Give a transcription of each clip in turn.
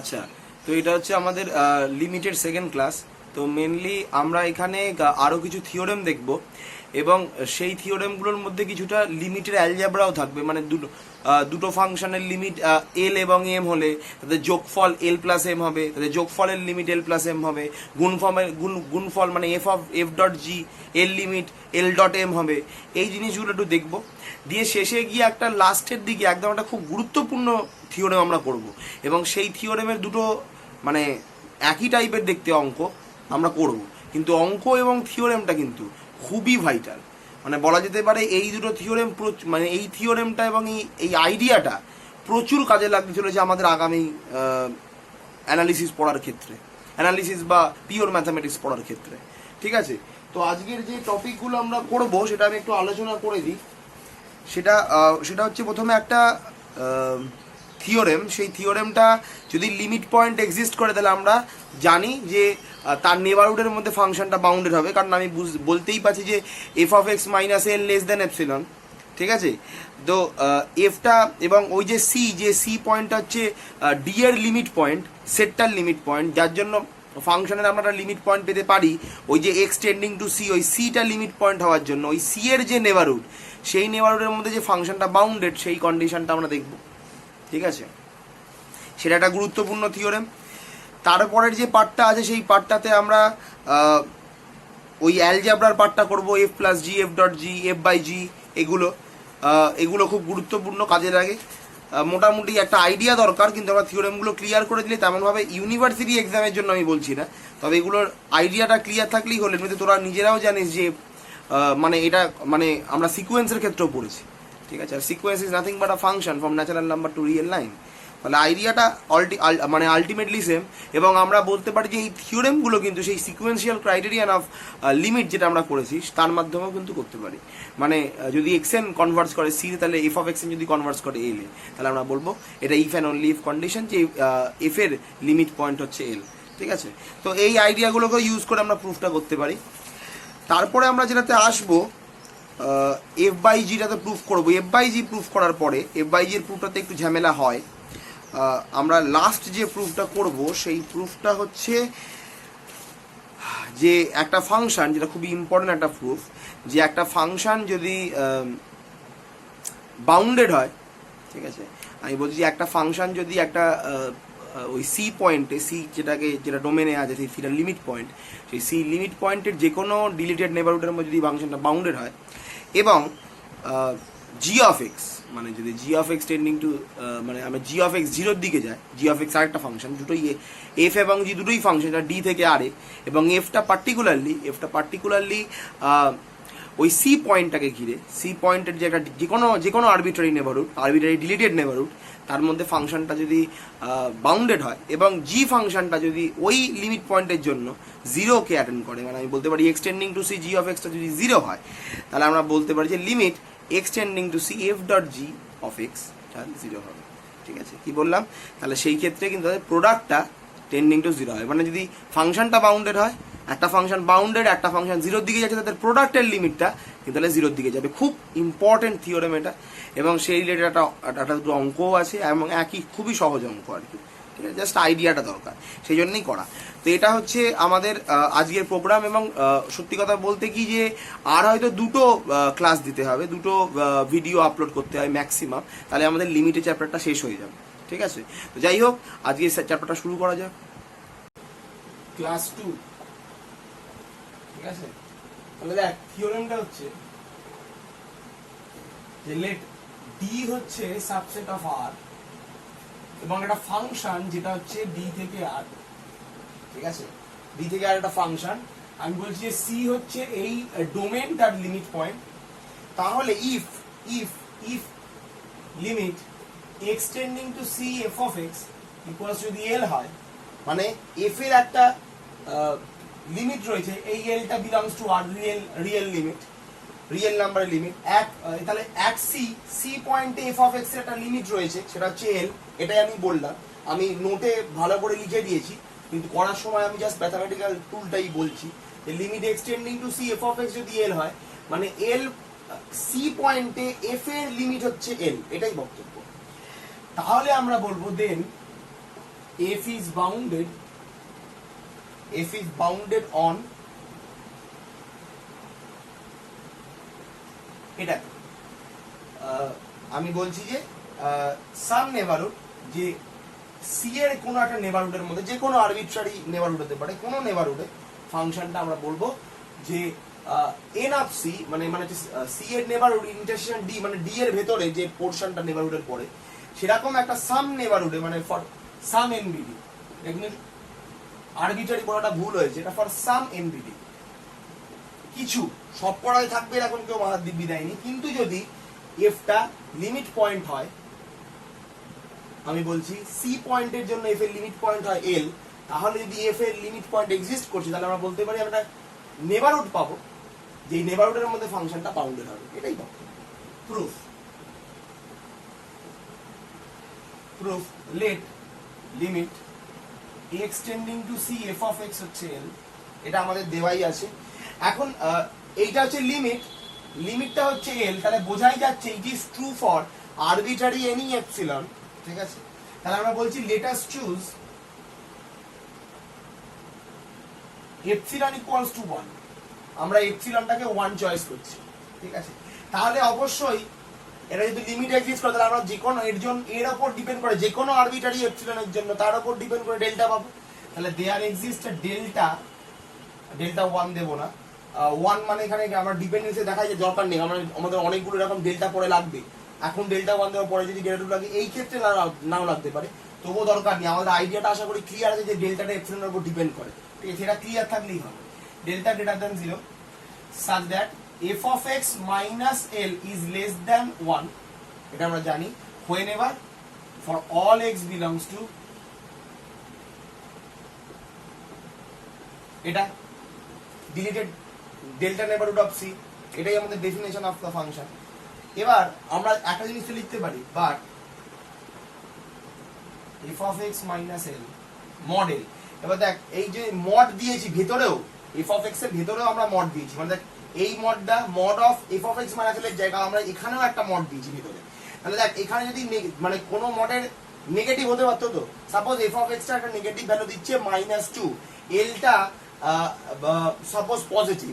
আচ্ছা, তো এটা হচ্ছে আমাদের লিমিটেড সেকেন্ড ক্লাস। তো মেনলি আমরা এখানে আরও কিছু থিওরেম দেখব এবং সেই থিওরেমগুলোর মধ্যে কিছুটা লিমিটের অ্যালজেব্রাও থাকবে, মানে দুটো ফাংশনের লিমিট এল এবং এম হলে তাদের যোগফল এল প্লাস এম হবে, তাদের যোগফলের লিমিট এল প্লাস এম হবে, গুণফল মানে এফ ডট জি এল লিমিট এল ডট এম হবে। এই জিনিসগুলো একটু দেখবো, দিয়ে শেষে গিয়ে একটা লাস্টের দিকে একদম একটা খুব গুরুত্বপূর্ণ থিওরেম আমরা করব এবং সেই থিওরেমের দুটো মানে একই টাইপের দেখতে অঙ্ক আমরা করব, কিন্তু অঙ্ক এবং থিওরেমটা কিন্তু খুবই ভাইটাল। মানে বলা যেতে পারে এই দুটো থিওরেম মানে এই থিওরেমটা এবং এই আইডিয়াটা প্রচুর কাজে লাগতে চলেছে আমাদের আগামী অ্যানালিসিস পড়ার ক্ষেত্রে, অ্যানালিসিস বা পিওর ম্যাথামেটিক্স পড়ার ক্ষেত্রে। ঠিক আছে, তো আজকের যে টপিকগুলো আমরা করব সেটা আমি একটু আলোচনা করে দিই। সেটা হচ্ছে প্রথমে একটা থিওরেম। সেই থিওরেমটা যদি লিমিট পয়েন্ট এক্সিস্ট করে তাহলে আমরা জানি যে তার নেবারহুডের মধ্যে ফাংশনটা বাউন্ডেড হবে, কারণ আমি বলতেই পারছি যে F of x minus L less than epsilon. ঠিক আছে, তো এফটা এবং ওই যে সি পয়েন্টটা হচ্ছে ডি এর লিমিট পয়েন্ট, সেটটার লিমিট পয়েন্ট, যার জন্য ফাংশনের আমরা লিমিট পয়েন্ট পেতে পারি ওই যে এক্স টেন্ডিং টু সি, ওই সিটা লিমিট পয়েন্ট হওয়ার জন্য ওই সি এর যে নেবারহুড, সেই নেবারহুডের মধ্যে যে ফাংশনটা বাউন্ডেড সেই কন্ডিশনটা আমরা দেখব। ঠিক আছে, সেটা একটা গুরুত্বপূর্ণ থিওরেম। তারপরের যে পার্টটা আছে সেই পার্টটাতে আমরা ওই অ্যালজেব্রার পার্টটা করব, F plus G, F dot G, F by G, এগুলো খুব গুরুত্বপূর্ণ, কাজে লাগে। মোটামুটি একটা আইডিয়া দরকার, কিন্তু আমরা থিওরেমগুলো ক্লিয়ার করে দিলে তেমনভাবে ইউনিভার্সিটি এক্সামের জন্য আমি বলছি না, তবে এগুলোর আইডিয়াটা ক্লিয়ার থাকলেই হলো। এমনিতে তোরা নিজেরাও জানিস যে মানে এটা মানে আমরা সিকোয়েন্সের ক্ষেত্রেও পড়েছি। ঠিক আছে, আর sequence is nothing but a function from natural number to real line. তাহলে আইডিয়াটা মানে আলটিমেটলি সেম, এবং আমরা বলতে পারি যে এই থিওরেমগুলো কিন্তু সেই সিকোয়েন্সিয়াল ক্রাইটেরিয়ান অফ লিমিট যেটা আমরা করেছি তার মাধ্যমেও কিন্তু করতে পারি। মানে যদি এক্স এন কনভার্স করে সি, তাহলে এফ অফ এক্স এন যদি কনভার্স করে এল এ, তাহলে আমরা বলবো এটা if and only if condition যে এফ এর লিমিট পয়েন্ট হচ্ছে এল। ঠিক আছে, তো এই আইডিয়াগুলোকে ইউজ করে আমরা প্রুফটা করতে পারি। তারপরে আমরা যেটাতে আসবো এফ বাই জিটাতে প্রুফ করবো। এফ বাই জি প্রুফ করার পরে এফ বাই জির প্রুফটাতে একটু ঝামেলা হয়। আমরা লাস্ট যে প্রুফটা করব সেই প্রুফটা হচ্ছে যে একটা ফাংশন, যেটা খুবই ইম্পর্টেন্ট একটা প্রুফ, যে একটা ফাংশন যদি বাউন্ডেড হয়, ঠিক আছে, আমি বলছি যে একটা ফাংশন যদি একটা ওই সি পয়েন্টে, যেটা ডোমেনে আছে সেই সিটার লিমিট পয়েন্ট, সেই সি লিমিট পয়েন্টের যে কোনো ডিলিটেড নেবারহুডের মধ্যে যদি ফাংশনটা বাউন্ডেড হয় এবং জি অফ এক্স, মানে যদি জি অফ এক্স টেন্ডিং টু মানে আমরা জি অফ এক্স জিরোর দিকে যায়, জি অফ এক্স আরেকটা ফাংশন, দুটোই এফ এবং জি দুটোই ফাংশন, এটা ডি থেকে আরে, এবং এফটা পার্টিকুলারলি ওই সি পয়েন্টটাকে ঘিরে, সি পয়েন্টের যে একটা যে কোনো আরবিট্রারি ডিলিটেড নেবারহুড, তার মধ্যে ফাংশনটা যদি বাউন্ডেড হয় এবং জি ফাংশনটা যদি ওই লিমিট পয়েন্টের জন্য জিরোকে অ্যাটেন্ড করে, মানে আমি বলতে পারি X tending to C G of এক্সটা যদি জিরো হয়, তাহলে আমরা বলতে পারি যে limit x tending to C F dot G of X zero হবে। ঠিক আছে, কি বললাম? তাহলে সেই ক্ষেত্রে কিন্তু প্রোডাক্টটা টেন্ডিং টু জিরো হয়, মানে যদি ফাংশনটা বাউন্ডেড হয়, একটা ফাংশন বাউন্ডেড, একটা ফাংশন জিরোর দিকে যাচ্ছে, তাদের প্রোডাক্টের লিমিটটা কিন্তু তাহলে জিরোর দিকে যাবে। খুব ইম্পর্টেন্ট থিওরেম এটা, এবং সেই রিলেটেড একটা দুটো অঙ্কও আছে এবং একই খুবই সহজ অঙ্ক আর কি। ঠিক আছে, জাস্ট আইডিয়াটা দরকার, সেই জন্যই করা। তো এটা হচ্ছে আমাদের আজকের প্রোগ্রাম, এবং সত্যি কথা বলতে কি যে আর হয়তো দুটো ক্লাস দিতে হবে, দুটো ভিডিও আপলোড করতে হয় ম্যাক্সিমাম, তাহলে আমাদের লিমিটেড চ্যাপ্টারটা শেষ হয়ে যাবে। ঠিক আছে, তো যাই হোক আজকে চ্যাপ্টারটা শুরু করা যাক। ক্লাস 2। ঠিক আছে, তাহলে দেখ থিওরেমটা হচ্ছে যে লেট ডি হচ্ছে সাবসেট অফ আর এবং একটা ফাংশন যেটা হচ্ছে ডি থেকে আর। ঠিক আছে, ডি থেকে আর একটা ফাংশন, আমি বলছি যে সি হচ্ছে এই ডোমেনটার লিমিট পয়েন্ট। তাহলে if limit x tending to C F of x equals যদি এল হয়, মানে এফ এর একটা লিমিট রয়েছে, এই এলটা belongs to R, real limit, real নাম্বারের লিমিট তাহলে এক সি পয়েন্টে এফ অফ এক্স এর একটা লিমিট রয়েছে, সেটা হচ্ছে এল। এটাই আমি বললাম, আমি নোটে ভালো করে লিখে দিয়েছি, কিন্তু করার সময় আমি জাস্ট ম্যাথামেটিক্যাল টুলটাই বলছি। Limit x tending to C F of X যদি এল হয়, মানে এল সি পয়েন্টে এফ এর লিমিট হচ্ছে এল, এটাই বক্তব্য। তাহলে আমরা বলবো দেন f is bounded on এটা আমি বলছি যে সাম নেবারহুড, যে সি এর কোনো একটা নেবারহুডের মধ্যে যে কোনো আরবিট্রারি নেবারহুড হতে পারে, কোনো নেবারহুডে ফাংশনটা আমরা বলবো যে এন অফ সি, মানে সি এর নেবারহুড ইন্টারসেকশন ডি, মানে ডি এর ভেতরে যে পোরশনটা নেবারহুডের পড়ে সেরকম একটা সাম নেবারহুডে, মানে ফর সাম এনবিডি, এখানে আরবিট্রারি বলাটা ভুল হয়েছে, এটা ফর সাম এনবিডি, কিছু সব পড়ায় থাকবে এরকম কেউ মাথার দিব্যি দেয়নি, কিন্তু যদি এফটা লিমিট পয়েন্ট হয়, আমি বলছি সি পয়েন্টের জন্য এফ এর লিমিট পয়েন্ট হয় এল, তাহলে যদি এফ এর লিমিট পয়েন্ট এক্সিস্ট করছে তাহলে আমরা বলতে পারি আমরা নেবারহুড পাবো, যে নেবারহুডের মধ্যে ফাংশনটা বাউন্ডেড হবে, এটাই পাবো। Proof let limit extending to C F of x হচ্ছে এল, এটা আমাদের দেওয়াই আছে। এখন এইটা হচ্ছে লিমিটটা হচ্ছে এল, তাহলে বোঝাই যাচ্ছে ইট is true for arbitrary any epsilon, ঠিক আছে? তাহলে আমরা বলছি let us choose epsilon equals to 1, আমরা এপসিলনটাকে 1 চয়েস করছি, ঠিক আছে? তাহলে অবশ্যই এটা যদি লিমিট এক্সিস্ট করে তাহলে আমরা যে কোনো এর উপর ডিপেন্ড করে যে কোনো আরবিট্রারি এপসিলনের জন্য তার উপর ডিপেন্ড করে ডেল্টা পাবো, তাহলে দেয়ার এক্সিস্ট ডেল্টা 1 দেব না, 1 মানে এখানে আমরা ডিপেন্ডেন্সি দেখাই যে দরকার নেই, আমাদের অনেকগুলো এরকম ডেল্টা পরে লাগবে, এখন ডেল্টা 1 দেওয়ার পরে যদি ডেল্টা 2 লাগে এই ক্ষেত্রে নাও লাগতে পারে, তবুও দরকার নেই, আমাদের আইডিয়াটা আশা করি ক্লিয়ার আছে যে ডেল্টাটা এপসিলনের উপর ডিপেন্ড করে, ঠিক আছে? এটা ক্লিয়ার থাকলেই হবে। Delta greater than 0 such that f of x minus l is less than 1, এটা আমরা জানি, whenever for all x belongs to, এটা deleted delta neighbourhood of C, এটাই আমাদের ডেফিনেশন অফ দ্য ফাংশন। এবার আমরা একটা জিনিস লিখতে পারি, but f of x minus l mod l, এবার দেখ এই যে মড দিয়েছি ভেতরেও, f of x এর ভেতরেও আমরা মড দিয়েছি, মানে দেখ এই মডটা mod of f of x minus l এর জায়গা আমরা এখানেও একটা মড দিয়েছি ভেতরে, তাহলে দেখ এখানে যদি মানে কোনো মডের নেগেটিভ হতে পারতো, তো সাপোজ f of x টা একটা নেগেটিভ ভ্যালু দিচ্ছে -2, l টা সাপোজ পজিটিভ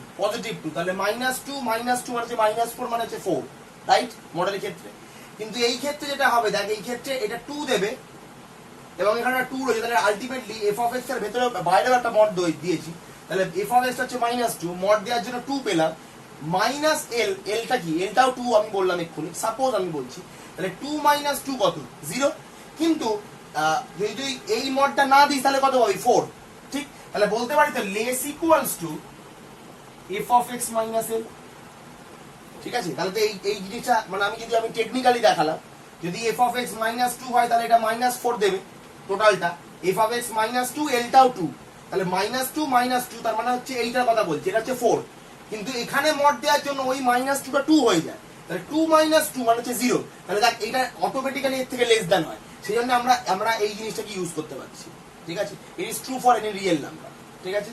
2, তাহলে -2 মানে হচ্ছে -4 মানে হচ্ছে 4, রাইট? মডেলের ক্ষেত্রে কিন্তু এই ক্ষেত্রে যেটা হবে, দেখ এই ক্ষেত্রে এটা 2 দেবে এবং এখানে 2 রয়েছে, তাহলে আলটিমেটলি f of x এর ভেতরে বাইরেও একটা মড দিয়েছি, তাহলে f of x হচ্ছে -2, মড দেওয়ার জন্য 2 পেলাম, মাইনাস l, lটা কি, lটাও 2 আমি বললাম এক্ষুনি, সাপোজ আমি বলছি, তাহলে 2 - 2 কত, 0, কিন্তু যদি এই মডটা না দিই তাহলে কত হবে, 4, ঠিক? তাহলে বলতে পারি তো less equals to f of x minus l, ঠিক আছে? তাহলে তো এই জিনিসটা মানে আমি টেকনিক্যালি দেখালাম, যদি f of x -2 হয় তাহলে এটা -4 দেবে টোটালটা, f of x -2 lটাও 2, তাহলে -2 তার মানে হচ্ছে এইটার কথা বলছি, এটা হচ্ছে 4, কিন্তু এখানে মড দেওয়ার জন্য ওই -2টা 2 হয়ে যায়, তাহলে 2 - 2 মানে হচ্ছে 0, তাহলে দেখ এটা অটোমেটিক্যালি এর থেকে লেস দ্যান হয়, সেই জন্য আমরা এই জিনিসটাকে ইউজ করতে পারছি, ঠিক আছে? ইট is true for any real number, ঠিক আছে?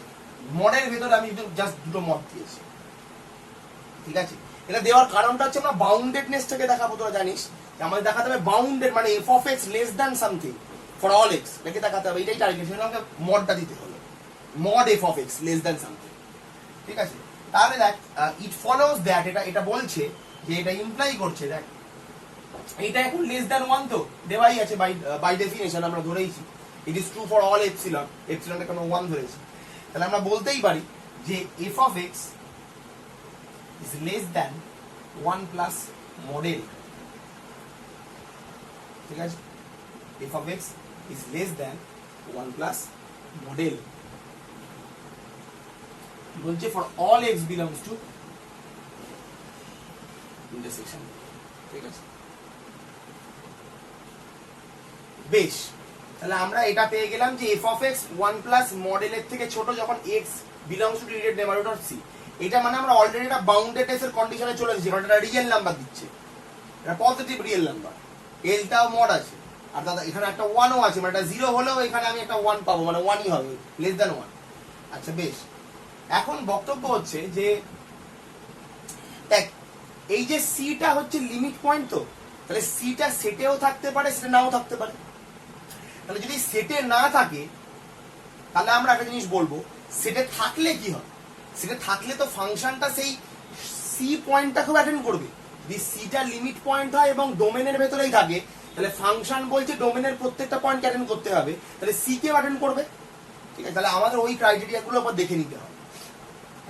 মডের ভেতরে আমি জাস্ট দুটো মড দিয়েছি, ঠিক আছে? এটা দেওয়ার কারণটা হচ্ছে আমরা বাউন্ডেডনেসটাকে দেখাবো, তোরা জানিস যে আমাদের দেখাতে হবে বাউন্ডেড মানে f of x less than something for all x, এটাকে দেখাতে হবে, এটাই টার্গেট, সেজন্য আমাকে মডটা দিতে হলো, mod f of x less than something, ঠিক আছে? তাহলে দেখ ইট ফলোজ দ্যাট, এটা বলছে যে এটা ইমপ্লাই করছে, দেখ এটা এখন লেস দ্যান 1 তো দেওয়াই আছে বাই ডেফিনেশন, আমরা ধরেইছি it is true for all epsilon, এপসিলনটা কোনো 1 ধরেছি, তাহলে আমরা বলতেই পারি যে f of x is less than 1 plus model, ঠিক আছে? f of x is less than 1 plus model, বলছে for all x belongs to intersection, ঠিক আছে? বেশ, তাহলে আমরা এটা পেয়ে গেলাম যে f of x 1 plus model এর থেকে ছোট যখন x belongs to related neighborhood of c, এটা মানে আমরা অলরেডি একটা বাউন্ডেডনেস এর কন্ডিশনে চলে এসেছি, কারণ এটা রিয়েল নাম্বার দিচ্ছে, এটা পজিটিভ রিয়েল নাম্বার, এলটাও মড আছে, আর দাদা এখানে একটা 1 ও আছে, মানে এটা 0 হলেও এখানে আমি একটা 1 পাবো, মানে 1ই হবে, লেস দ্যান 1। আচ্ছা বেশ, এখন বক্তব্য হচ্ছে যে দেখ এই যে সিটা হচ্ছে লিমিট পয়েন্ট, তো তাহলে সিটা সেটেও থাকতে পারে সেটা নাও থাকতে পারে, তাহলে যদি সেটে না থাকে তাহলে আমরা একটা জিনিস বলবো, সেটে থাকলে কি হয়, সেটে থাকলে তো ফাংশনটা সেই সি পয়েন্টটাকেও অ্যাটেন্ড করবে। যদি সিটা লিমিট পয়েন্ট হয় এবং ডোমেনের ভেতরেই থাকে তাহলে ফাংশন বলছে ডোমেনের প্রত্যেকটা পয়েন্ট অ্যাটেন্ড করতে হবে, তাহলে সি কেও অ্যাটেন্ড করবে। ঠিক আছে, তাহলে আমাদের ওই ক্রাইটেরিয়াগুলো আবার দেখে নিতে হবে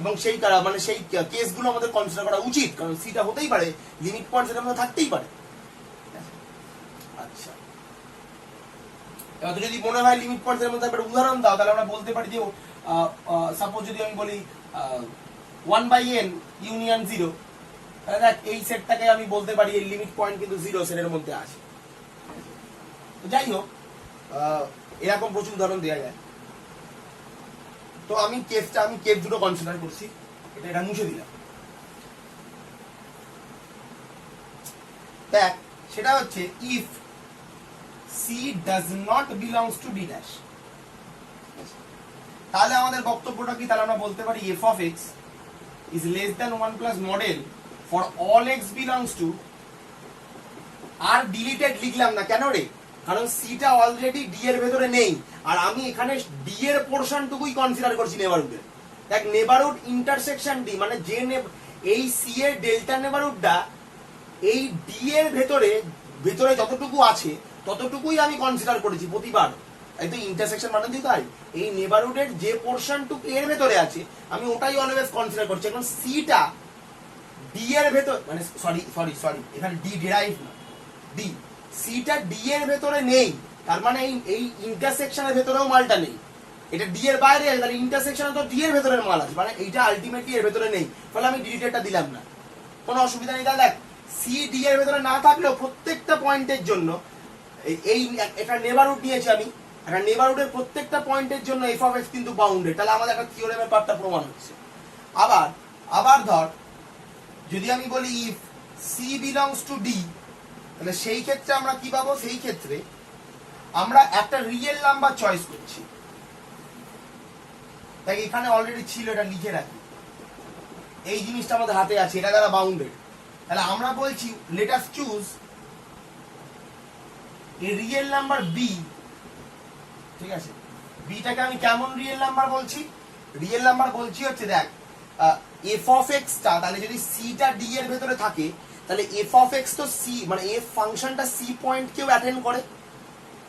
এবং সেই মানে সেই কেসগুলো আমাদের কনসিডার করা উচিত, কারণ সিটা হতেই পারে লিমিট পয়েন্ট সেটার মধ্যে থাকতেই পারে। আচ্ছা, এবার যদি মনে হয় লিমিট পয়েন্টের মধ্যে একটা উদাহরণ দাও, তাহলে আমরা বলতে পারি যে সাপোজ যদি আমি বলি 1/n ইউনিয়ন 0, তাহলে দেখ এই সেটটাকে আমি বলতে পারি এই লিমিট পয়েন্ট কিন্তু 0 সেটের মধ্যে আছে। যাই হোক, এরকম প্রচুর উদাহরণ দেওয়া যায়। তো আমি কেস দুটো কনসিডার করছি, এটা মুছে দিলাম। দেখ সেটা হচ্ছে if C does not belongs to D dash, তাহলে আমাদের বক্তব্যটা কি, তাহলে আমরা বলতে পারি f of x is less than 1 plus model for all x belongs to, আর ডিলিটেড লিখলাম না কেন রে, কারণ সিটা অলরেডি ডি এর ভেতরে নেই, আর আমি এখানে ডি এর পোরশনটুকুই কনসিডার করছি নেবারহুডের। দেখ নেবারহুড ইন্টারসেকশন ডি, মানে যে এই সি এর ডেল্টা নেবারহুডটা এই ডি এর ভেতরে যতটুকু আছে ততটুকুই আমি কনসিডার করেছি প্রতিবার। এই তো ইন্টারসেকশন মানে দিই, তাই এই নেবারহুডের যে পোরশনটুকু এর ভেতরে আছে আমি ওটাই অলওয়েজ কনসিডার করছি। এখন সিটা ডি এর ভেতর, মানে সরি এখানে ডি ডিরাইভ না, ডি সিটা ডি এর ভেতরে নেই, তার মানে এই ইন্টারসেকশনের ভেতরেও মালটা নেই। এটা ডি এর বাইরে আছে, তাহলে ইন্টারসেকশনে তো ডি এর ভেতরের মাল আছে, মানে এইটা আলটিমেটলি এর ভেতরে নেই, ফলে আমি ডিলিটেডটা দিলাম না, কোনো অসুবিধা নেই। তাহলে দেখ সি ডি এর ভেতরে না থাকলেও প্রত্যেকটা পয়েন্টের জন্য এই এটা নেবারহুড নিয়েছি আমি, একটা নেবারহুডের প্রত্যেকটা পয়েন্টের জন্য এফ অফ এক্স কিন্তু বাউন্ডেড, তাহলে আমাদের একটা থিওরেমের পার্টটা প্রমাণ হচ্ছে। আবার ধর যদি আমি বলি if C belongs to D, তাহলে সেই ক্ষেত্রে আমরা কি পাবো, সেই ক্ষেত্রে আমরা একটা রিয়েল নাম্বার চয়েস করছি। তাই এখানে অলরেডি ছিল, এটা লিখে রাখি, এই জিনিসটা আমাদের হাতে আছে, এটা দ্বারা বাউন্ডেড। তাহলে আমরা বলছি let us choose a real number B. ঠিক আছে, বিটাকে আমি কেমন রিয়েল নাম্বার বলছি, রিয়েল নাম্বার বলছি হচ্ছে দেখ এফ অফ এক্স টা, তাহলে যদি সিটা ডি এর ভেতরে থাকে তাহলে এফ অফ এক্স তো সি, মানে এফ ফাংশনটা সি পয়েন্ট কেও অ্যাটেন্ড করে,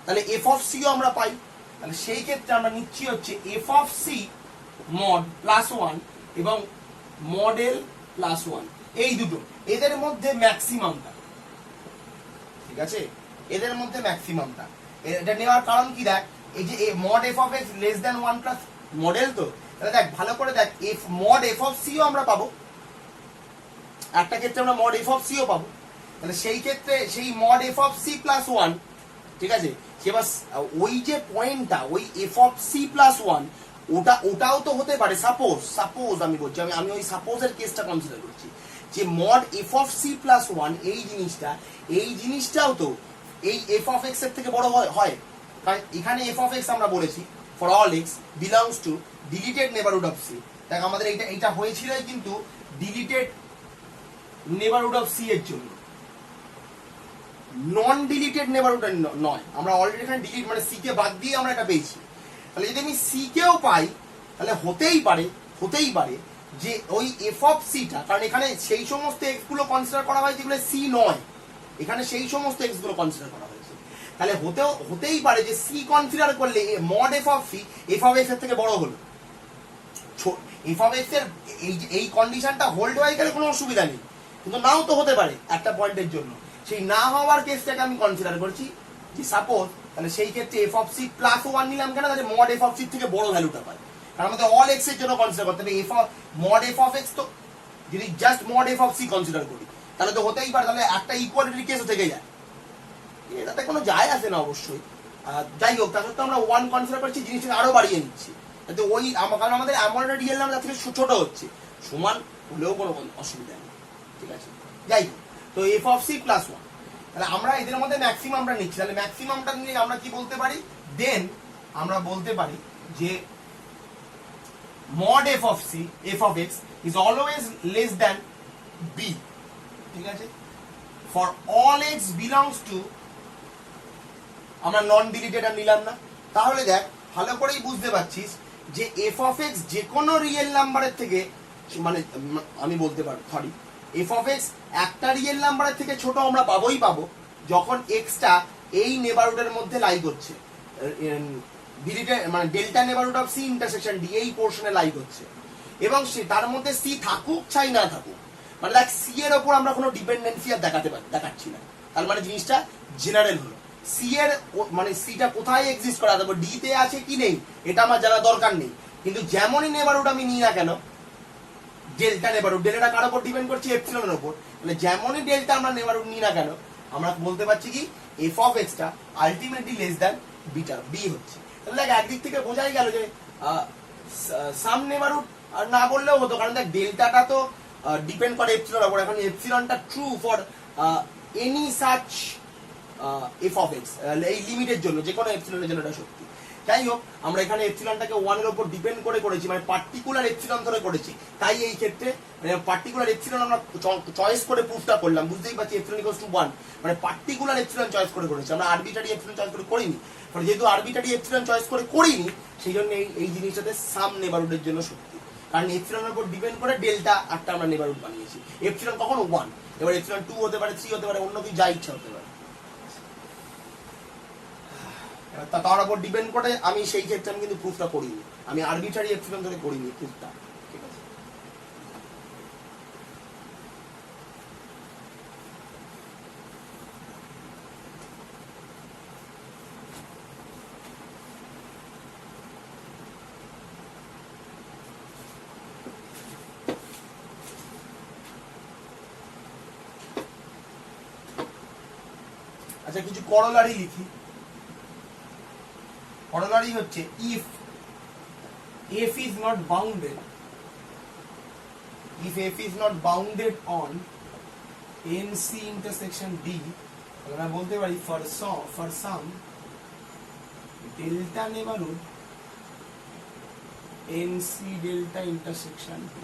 তাহলে এফ অফ সিও আমরা পাই। তাহলে সেই ক্ষেত্রে আমরা নিচ্ছি হচ্ছে এফ অফ সি মড +1 এবং মডেল +1, এই দুটো, এদের মধ্যে ম্যাক্সিমামটা। ঠিক আছে, এদের মধ্যে ম্যাক্সিমামটা, এটা নেওয়ার কারণ কি, দেখ এই যে mod F of X less than 1 plus model, তো তাহলে দেখ ভালো করে দেখ এফ মড এফ অফ সিও আমরা পাবো, একটা ক্ষেত্রে আমরা মড এফ অফ সিও পাবো। তাহলে সেই ক্ষেত্রে সেই মড এফ অফ সি +1, ঠিক আছে, সেবার ওই যে পয়েন্টটা ওই এফ অফ সি +1 ওটাও তো হতে পারে। সাপোজ আমি বলছি, আমি ওই সাপোজের কেসটা কনসিডার করছি যে মড এফ অফ সি +1 এই জিনিসটাও তো এই এফ অফ এক্স এর থেকে বড় হয়, কারণ এখানে এফ অফ এক্স আমরা বলেছি for all x belongs to deleted neighbourhood of C. দেখ আমাদের এইটা হয়েছিল কিন্তু ডিলিটেড নেবারহুড অফ সি এর জন্য, নন ডিলিটেড নেবারহুড নয়। আমরা অলরেডি এখানে ডিলিট মানে সি কে বাদ দিয়ে আমরা এটা পেয়েছি। তাহলে যদি আমি সি কেও পাই তাহলে হতেই পারে যে ওই এফ অফ সিটা, কারণ এখানে সেই সমস্ত এক্স গুলো কনসিডার করা হয় যেগুলো সি নয়, এখানে সেই সমস্ত এক্স গুলো কনসিডার করা হয়েছে। তাহলে হতেই পারে যে সি কনসিডার করলে mod F of C F of x এর থেকে বড় হলো। এফ অফ এক্স এর এই কন্ডিশনটা হোল্ড হয়ে গেলে কোনো অসুবিধা নেই, কিন্তু নাও তো হতে পারে একটা পয়েন্টের জন্য। সেই না হওয়ার কেসটাকে আমি কনসিডার করছি যে সাপোজ, তাহলে সেই ক্ষেত্রে এফ অফ সি +1 নিলাম কেন, তাহলে মড এফ অফ সি থেকে বড় ভ্যালুটা পাই, কারণ আমাদের অল এক্স এর জন্য কনসিডার করতে হবে। মড এফ অফ এক্স তো যদি just mod F of C consider করি তাহলে তো হতেই পারে, তাহলে একটা ইকুয়ালিটির কেসও থেকে যায়, এটাতে কোনো যায় আসে না অবশ্যই। যাই হোক, তার সত্ত্বেও আমরা 1 কনসিডার করছি, জিনিসটাকে আরো বাড়িয়ে নিচ্ছি, কিন্তু ওই কারণ আমাদের এমন একটা রিয়েল নাম্বার যার থেকে ছোট হচ্ছে, সমান হলেও কোনো অসুবিধা নেই। ঠিক আছে, যাই হোক, তো এফ অফ সি +1, তাহলে আমরা এদের মধ্যে ম্যাক্সিমামটা নিচ্ছি। তাহলে ম্যাক্সিমামটা নিয়ে আমরা কি বলতে পারি, দেন আমরা বলতে পারি যে mod f of x is always less than b। ঠিক আছে, for all x belongs to আমরা নন ডিলিটেড আর নিলাম না। তাহলে দেখ ভালো করেই বুঝতে পারছিস যে এফ অফ এক্স যে কোনো রিয়েল নাম্বারের থেকে, মানে আমি বলতে পারি সরি, এফ অফ এক্স একটা রিয়েল নাম্বারের থেকে ছোট আমরা পাবোই পাবো যখন এক্সটা এই নেবারহুডের মধ্যে লাই করছে, মানে delta neighbourhood of C intersection D এই পোর্শনে লাই করছে, এবং সে তার মধ্যে সি থাকুক চাই না থাকুক, মানে দেখ সি এর ওপর আমরা কোনো ডিপেন্ডেন্সি আর দেখাচ্ছি না। তার মানে জিনিসটা জেনারেল হলো। সি এর মানে সিটা কোথায় এক্সিস্ট করা, তারপর ডি তে আছে কি নেই এটা আমার জানা দরকার নেই, কিন্তু যেমনই নেবারহুড আমি নিই না কেন, ডেল্টা নেবারহুড, ডেল্টা কার উপর ডিপেন্ড করছে, এপসিলনের উপর, মানে যেমনই ডেল্টা আমরা নেবারহুড নিই না কেন আমরা বলতে পারছি কি এফ অফ এক্সটা ultimately less than beta, B হচ্ছে। তাহলে দেখ একদিক থেকে বোঝাই গেল যে সাম নেবারহুড না বললেও হতো, কারণ দেখ ডেল্টাটা তো ডিপেন্ড করে এপসিলনের উপর, এখন এপসিলনটা true for any such F of X, এই লিমিটের জন্য যে কোনো এপসিলনের জন্য এটা সত্যি। যাই হোক আমরা এখানে এপসিলনটাকে 1 এর উপর ডিপেন্ড করে করেছি, মানে পার্টিকুলার এপসিলন ধরে করেছি, তাই এই ক্ষেত্রে পার্টিকুলার এপসিলন আমরা চয়েস করে প্রুফটা করলাম, বুঝতেই পারছি এপসিলন ইকুয়ালস টু 1, মানে পার্টিকুলার এপসিলন চয়েস করে করেছি, আমরা আরবিটারি এপসিলন চয়েস করে করিনি। মানে যেহেতু আরবিটারি এপসিলন চয়েস করে করিনি সেই জন্য এই জিনিসটাতে সাম নেবারহুডের জন্য সত্যি, কারণ এপসিলনের উপর ডিপেন্ড করে ডেল্টা একটা আমরা নেবারহুড বানিয়েছি। এপসিলন কখনো 1, এবার এপসিলন 2 হতে পারে, 3 হতে পারে, অন্য কিছু যা ইচ্ছা হতে পারে, তার উপর ডিপেন্ড করে আমি সেই ক্ষেত্রে আমি কিন্তু প্রুফটা করিনি, আমি আরবিট্রারি এপসিলন ধরে করিনি প্রুফটা, ঠিক আছে। আচ্ছা কিছু করলারি লিখি। করলারি হচ্ছে if f is not bounded, if f is not bounded on nc intersection d, তাহলে আমরা বলতে পারি for some delta neighborhood nc delta intersection d,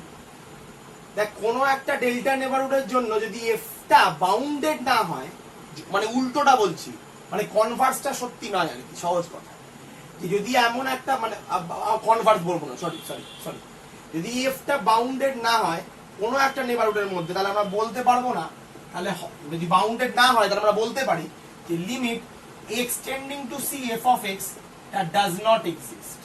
দেখ কোনো একটা ডেল্টা নেবারহুডের জন্য যদি এফটা বাউন্ডেড না হয়, মানে উল্টোটা বলছি, মানে কনভার্সটা সত্যি নয় আর কি, সহজ কথা, যে যদি এমন একটা মানে কনভার্স বলবো না, সরি যদি এফটা বাউন্ডেড না হয় কোনো একটা নেবারহুডের মধ্যে, তাহলে আমরা বলতে পারবো না, তাহলে যদি বাউন্ডেড না হয় তাহলে আমরা বলতে পারি যে limit x tending to C F of X that does not exist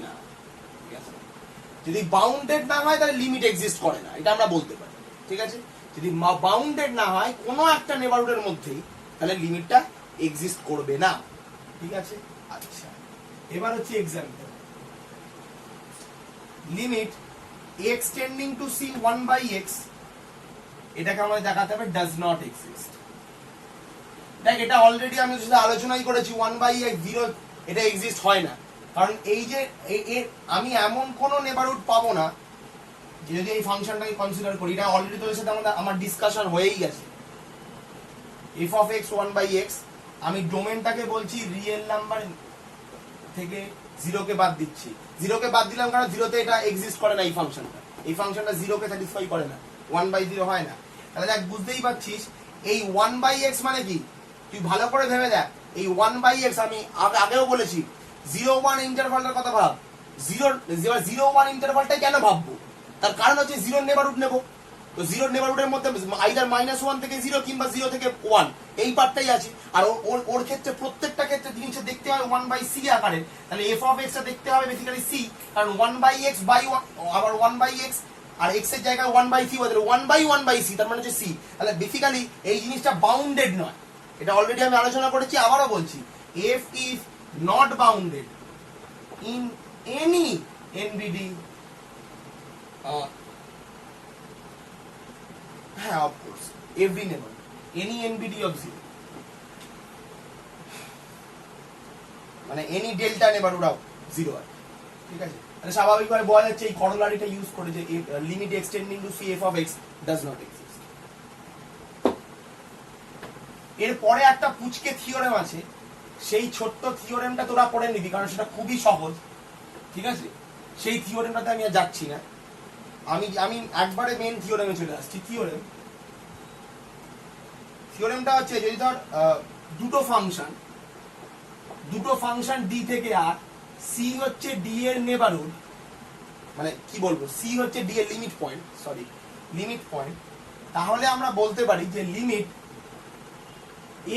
না, ঠিক আছে। যদি বাউন্ডেড না হয় তাহলে লিমিট এক্সিস্ট করে না, এটা আমরা বলতে পারি, ঠিক আছে। যদি বাউন্ডেড না হয় কোনো একটা নেবারহুডের মধ্যেই তাহলে লিমিটটা এক্সিস্ট করবে না, ঠিক আছে। আচ্ছা এবার হচ্ছে example, limit x tending to C 1/x, এটাকে আমাদের দেখাতে হবে ডাজ নট এক্সিস্ট। দেখ এটা অলরেডি আমি সাথে আলোচনাই করেছি, 1/x 0 এটা এক্সিস্ট হয় না, কারণ এই যে আমি এমন কোন নেবারহুড পাবো না যদি এই ফাংশনটাকে কনসিডার করি, এটা অলরেডি তোদের সাথে আমার ডিসকাশন হয়েই গেছে। এফ অফ এক্স 1/x, আমি ডোমেনটাকে বলছি রিয়েল নাম্বার থেকে 0 কে বাদ দিচ্ছি, 0 কে বাদ দিলাম কারণ 0 তে এটা এক্সিস্ট করে না, এই ফাংশনটা 0 কে স্যাটিসফাই করে না, 1/0 হয় না। তাহলে দেখ বুঝতেই পারছিস এই 1/x মানে কি, তুই ভালো করে ভেবে দেখ, এই 1/x আমি আগেও বলেছি 0-1 ইন্টারভালটার কথা ভাব, 0-1 ইন্টারভালটাই কেন ভাববো, তার কারণ হচ্ছে 0 নেবারহুড নেব, তো 0 নেবারহুডের মধ্যে আইদার -1 থেকে 0 কিংবা 0 থেকে 1 এই পার্টটাই আছে, আর ওর ক্ষেত্রে প্রত্যেকটা ক্ষেত্রে জিনিসটা দেখতে হবে 1/c আকারে, তাহলে f of x টা দেখতে হবে বেসিক্যালি c, কারণ 1/x বাই আবার 1/x আর x এর জায়গায় 1/c বদলে 1/1/c, তার মানে হচ্ছে c, তাহলে বেসিক্যালি এই জিনিসটা বাউন্ডেড নয়, এটা অলরেডি আমি আলোচনা করেছি, আবারও বলছি f is not bounded in any NBD, হ্যাঁ of course every neighborhood any NBD of 0, মানে any delta neighborhood of 0 আর, ঠিক আছে। তাহলে স্বাভাবিকভাবে বলা যাচ্ছে এই করলারিটা ইউজ করে যে limit extending to C F of X does not exist. এরপরে একটা পুচকে থিওরেম আছে, সেই ছোট্ট থিওরেমটা তোরা পড়ে নিবি কারণ সেটা খুবই সহজ, ঠিক আছে। সেই থিওরেমটাতে আমি আর যাচ্ছি না, আমি একবারে মেন থিওরেমে চলে আসছি। থিওরেম থিওরেমটা হচ্ছে যদি ধর দুটো ফাংশন ডি থেকে আর সি হচ্ছে ডি এর নেবারহুড, মানে কি বলবো, সি হচ্ছে ডি এর লিমিট পয়েন্ট, তাহলে আমরা বলতে পারি যে limit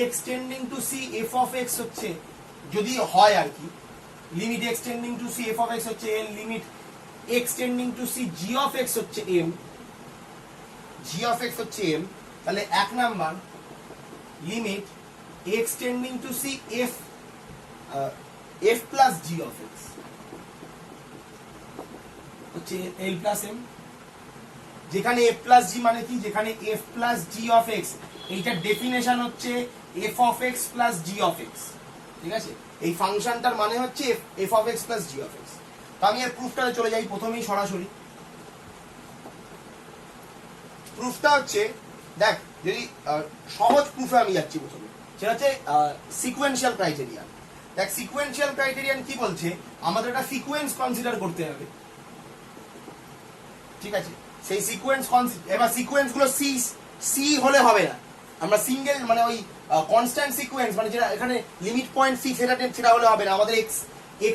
x tending to C F of x হচ্ছে, যদি হয় আর কি, limit x tending to C F of x হচ্ছে L, limit x tending to C G of x হচ্ছে এম, তাহলে এক number limit x tending to C F plus G of x হচ্ছে এল প্লাস এম, যেখানে F plus G মানে কি, যেখানে F plus G of X, এইটার definition হচ্ছে F of x plus G of x, ঠিক আছে, এই ফাংশনটার মানে হচ্ছে F of x plus G of X. তো আমি এর প্রুফটাতে চলে যাই প্রথমেই সরাসরি। প্রুফটা হচ্ছে, দেখ যদি সহজ প্রুফে আমি যাচ্ছি প্রথমে, সেটা হচ্ছে সিকোয়েন্সিয়াল ক্রাইটেরিয়ান। দেখ সিকোয়েন্সিয়াল ক্রাইটেরিয়ান কি বলছে, আমাদের একটা সিকোয়েন্স কনসিডার করতে হবে, ঠিক আছে, সেই সিকোয়েন্স, এবার সিকোয়েন্স গুলো সি হলে হবে না, আমরা সিঙ্গেল মানে ওই কনস্ট্যান্ট সিকোয়েন্স, মানে যেটা এখানে লিমিট পয়েন্ট সি সেটা হলে হবে না, আমাদের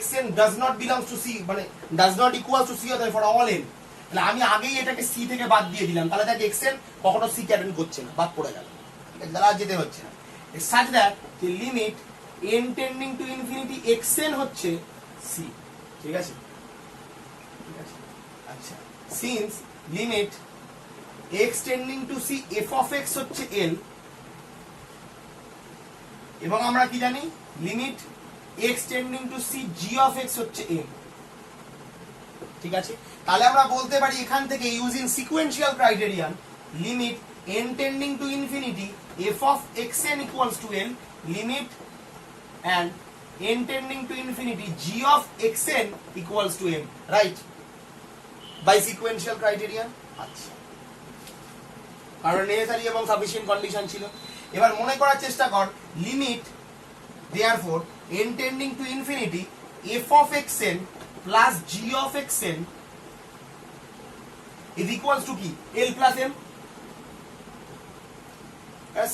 xn does not belongs to C, মানে does not equal to C হতে ফর অল n। তাহলে আমি আগেই এটাকে সি থেকে বাদ দিয়ে দিলাম, তাহলে দেখ xn কখনো সি ক্যারেন্ট করছে না, বাদ পড়ে গেল, ঠিক আছে, তাহলে আর যেতে হচ্ছে না। সাচ দ্যাট যে limit n tending to infinity xn হচ্ছে সি, ঠিক আছে, আচ্ছা, since limit x tending to C F of x হচ্ছে এল, এবং আমরা কি জানি limit x tending to C G of x হচ্ছে এম, ঠিক আছে, তাহলে আমরা বলতে পারি এখান থেকে using sequential criterion limit n tending to infinity F of xn equals to L, limit and n tending to infinity g of xn equals to m, right, by sequential criterion। আচ্ছা, কারণ নেসেসারি এবং sufficient condition ছিল। এবার মনে করার চেষ্টা কর, limit therefore n tending to infinity f of xn plus g of xn is equals to কি, l plus m,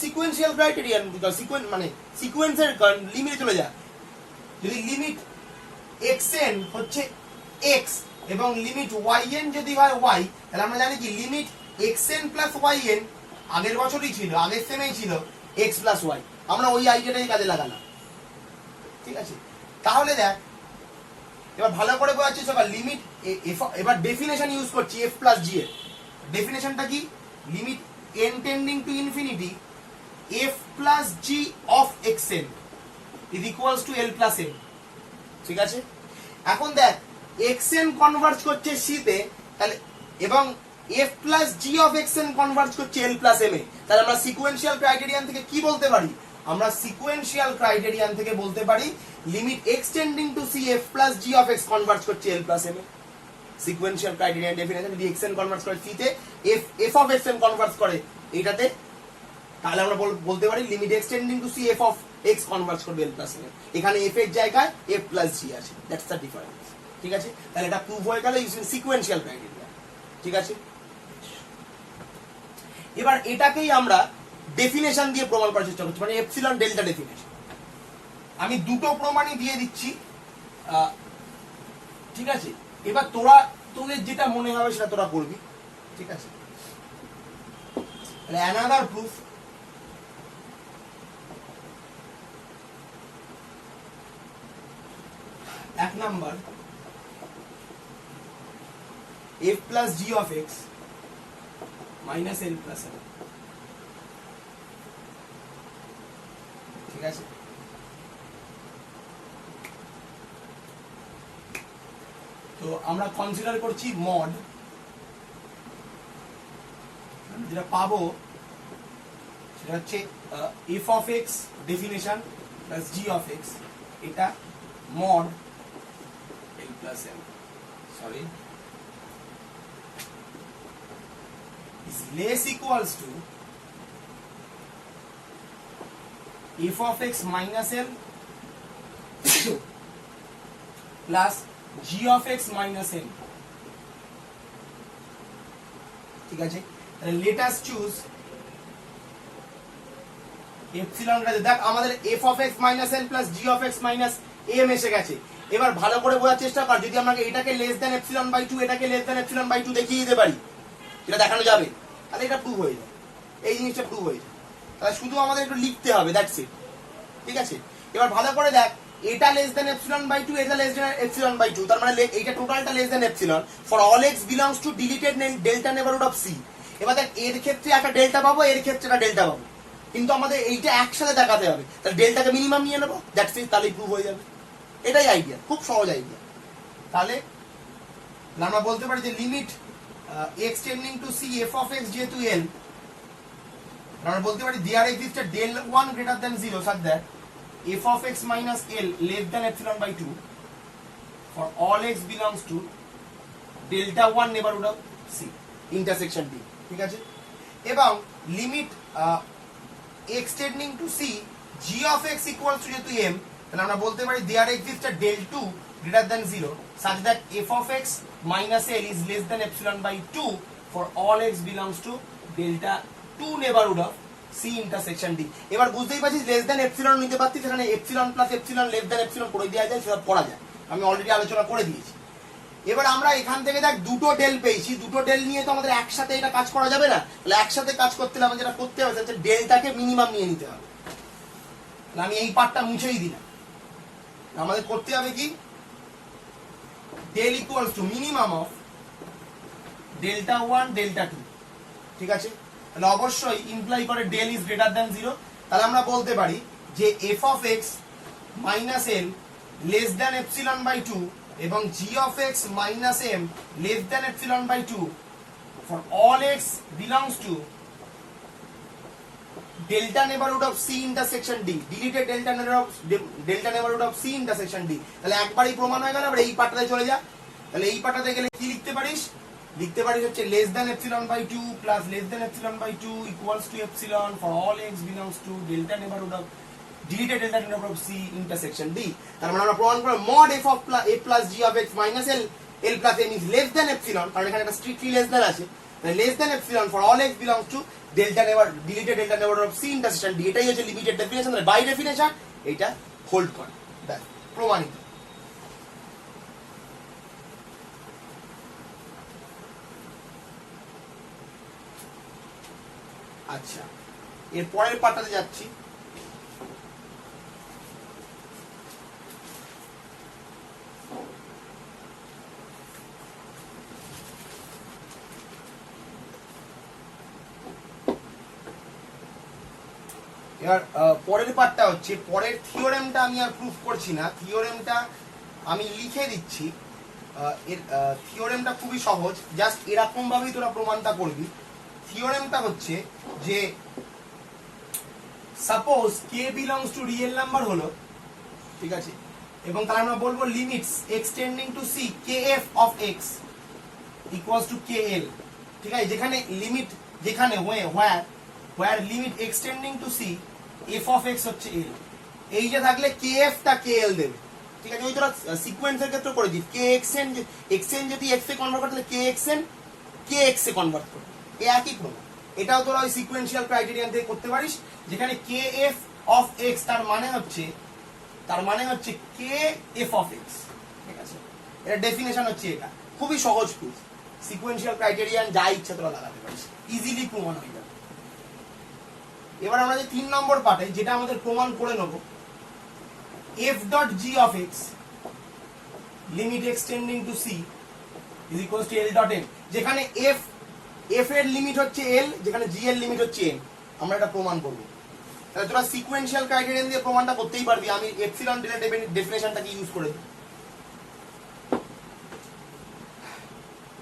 sequential criterion, sequence মানে সিকোয়েন্সের লিমিটে চলে যা, যদি লিমিট xn হচ্ছে x এবং লিমিট yn যদি হয় y, তাহলে আমরা জানি কি লিমিট xn প্লাস yn আগের বছরই ছিল, আগের সেমেই ছিল x প্লাস y, আমরা ওই আইডিয়াটাই কাজে লাগালাম, ঠিক আছে। তাহলে দেখ এবার ভালো করে বোঝাচ্ছি সবার, লিমিট এবার ডেফিনেশন ইউজ করছি f প্লাস g এর, ডেফিনেশনটা কি, limit n tending to infinity f plus g of xn is equals to l plus m, ঠিক আছে। এখন দেখ xn কনভার্জ করছে c তে, তাহলে এবং f plus g of xn converge করছে l plus m এ, তাহলে আমরা সিকোয়েন্সিয়াল ক্রাইটেরিয়ান থেকে কি বলতে পারি, আমরা সিকোয়েন্সিয়াল ক্রাইটেরিয়ান থেকে বলতে পারি limit x tending to c f plus g of x converge করছে l plus m এ। সিকোয়েন্সিয়াল ক্রাইটেরিয়ান ডেফিনেশন, যদি xn কনভার্জ করে c তে, f of xn কনভার্জ করে এইটাতে, তাহলে আমরা বলতে পারি limit x tending to C F of x converge করবে এল প্লাস এম, এখানে এফ এর জায়গায় এফ প্লাস জি আছে, দ্যাটস দ্য ডিফারেন্স, ঠিক আছে। তাহলে এটা প্রুভ হয়ে গেল ইউজিং সিকোয়েন্সিয়াল ক্রাইটেরিয়া, ঠিক আছে। এবার এটাকেই আমরা ডেফিনেশন দিয়ে প্রমাণ করার চেষ্টা করছি, মানে এপসিলন ডেল্টা ডেফিনেশন। আমি দুটো প্রমাণই দিয়ে দিচ্ছি, ঠিক আছে। এবার তোদের যেটা মনে হবে সেটা তোরা করবি, ঠিক আছে। তাহলে অ্যানাদার প্রুফ, এক number f plus g of x minus l plus m, ঠিক আছে। তো আমরা কনসিডার করছি মড, যেটা পাবো সেটা হচ্ছে f of x definition plus g of x, এটা mod l plus m, sorry, is less equals to f of x minus l plus g of x minus m, ঠিক আছে। তাহলে let us choose epsilon greater দেখ আমাদের f of x minus l plus G of x minus m এসে গেছে। এবার ভালো করে বোঝার চেষ্টা কর, যদি আমরা এটাকে লেস দেন এপসিলন বাই 2 এটাকে লেস দেন এপসিলন বাই 2 দেখিয়ে দিতে পারি, এটা দেখানো যাবে, তাহলে এটা প্রুভ হয়ে যায়, এই জিনিসটা প্রুভ হয়ে যায়। তাহলে শুধু আমাদের একটু লিখতে হবে, দ্যাটস ইট। ঠিক আছে, এবার ভালো করে দেখ, এটা লেস দেন এপসিলন বাই 2, এটা লেস দেন এপসিলন বাই 2, তার মানে এইটা টোটালটা less than epsilon for all x belongs to deleted delta neighbourhood of c. এবার দেখ এর ক্ষেত্রে একটা ডেল্টা পাবো, এর ক্ষেত্রে একটা ডেল্টা পাবো, কিন্তু আমাদের এইটা একসাথে দেখাতে হবে, তাহলে ডেল্টাকে মিনিমাম নিয়ে নেবো, দ্যাটস ইট, তাহলেই প্রুভ হয়ে যাবে। এটাই আইডিয়া, খুব সহজ আইডিয়া। তাহলে আমরা বলতে পারি যে limit x tending to C F of x যেহেতু এল, আমরা বলতে পারি there exist a del 1 greater than 0 such that f of x minus l less than epsilon by 2 for all x belongs to delta 1 neighborhood of c intersection d। ঠিক আছে, এবং limit x tending to c g of x equals to যেহেতু m, তাহলে আমরা বলতে পারি there exist a del 2 greater than 0 such that f of x minus l is less than epsilon by 2 for all x belongs to delta 2 neighborhood of c intersection d। এবার বুঝতেই পারছিস less than epsilon নিতে পারছিস, সেখানে epsilon plus epsilon less than epsilon করে দেওয়া যায়, সেটা পড়া যায়, আমি অলরেডি আলোচনা করে দিয়েছি। এবার আমরা এখান থেকে দেখ দুটো ডেল পেয়েছি, দুটো ডেল নিয়ে তো আমাদের একসাথে এটা কাজ করা যাবে না, তাহলে একসাথে কাজ করতে হলে আমাদের যেটা করতে হবে সেটা ডেলটাকে মিনিমাম নিয়ে নিতে হবে। আমি এই পার্টটা মুছেই দিলাম, আমাদের করতে হবে কি del equals to minimum of delta 1 delta 2। ঠিক আছে, তাহলে অবশ্যই ইমপ্লাই করে ডেল ইজ গ্রেটার দ্যান 0, তাহলে আমরা বলতে পারি যে F of x minus L less than epsilon by 2 এবং G of x minus M less than epsilon by 2 for all x belongs to delta neighbourhood of C intersection D, deleted delta neighbourhood of C intersection D. তাহলে একবারই প্রমাণ হয়ে গেল। আবার এই পার্টটাতে চলে যা, তাহলে এই পার্টটাতে গেলে কি লিখতে পারিস, লিখতে পারিস হচ্ছে less than epsilon by 2 plus less than epsilon by 2 equals to epsilon for all x belongs to delta neighbourhood of deleted delta neighbourhood of C intersection d. তার মানে আমরা প্রমাণ করব mod F of a plus G of x minus l l plus m is less than epsilon, কারণ এখানে একটা strictly less than আছে, less than epsilon for all x belongs to delta deleted delta neighbourhood of C intersection d. এটাই হচ্ছে limited definition, by definition এটা hold করে, ব্যাস প্রমাণিত। আচ্ছা, এর পরের পার্টটাতে যাচ্ছি। এবার পরের পার্টটা হচ্ছে, পরের থিওরেমটা আমি আর প্রুফ করছি না, থিওরেমটা আমি লিখে দিচ্ছি। এর থিওরেমটা খুবই সহজ, জাস্ট এরকম ভাবেই তোরা প্রমাণটা করবি। থিওরেমটা হচ্ছে যে suppose K belongs to real number হলো, ঠিক আছে, এবং তাহলে আমরা বলবো limits X tending to C K F of x equals to K L. ঠিক আছে, যেখানে লিমিট, যেখানে where limit x tending to C F of x হচ্ছে এল, এই যে থাকলে কে এফ টা কে এল দেবে। ঠিক আছে, ওই তোরা সিকোয়েন্সের ক্ষেত্রে করে দিস, কে এক্স এন যদি এক্স এ কনভার্ট করতে কে এক্স এন কে এক্স এ কনভার্ট করবে, এই একই প্রমাণ। এটাও তোরা ওই সিকোয়েন্সিয়াল ক্রাইটেরিয়ান থেকে করতে পারিস, যেখানে কে এফ অফ এক্স তার মানে হচ্ছে কে এফ অফ এক্স। ঠিক আছে, এর ডেফিনেশন হচ্ছে এটা, খুবই সহজ প্রুফ, সিকোয়েন্সিয়াল ক্রাইটেরিয়ান যা ইচ্ছা তোরা লাগাতে পারিস, ইজিলি প্রমাণ হয়ে যাবে। এবার আমরা যে 3 নম্বর পার্টে যেটা আমাদের প্রমাণ করে নেব, f dot G of x limit x tending to c is equals to l dot m, যেখানে এফ এর লিমিট হচ্ছে এল, যেখানে জি এর লিমিট হচ্ছে এম, আমরা এটা প্রমাণ করব। তাহলে তোরা সিকোয়েন্সিয়াল ক্রাইটেরিয়ান দিয়ে প্রমাণটা করতেই পারবি। আমি এপসিলন ডেল্টা ডেফিনেশনটাকে ইউজ করে দিই।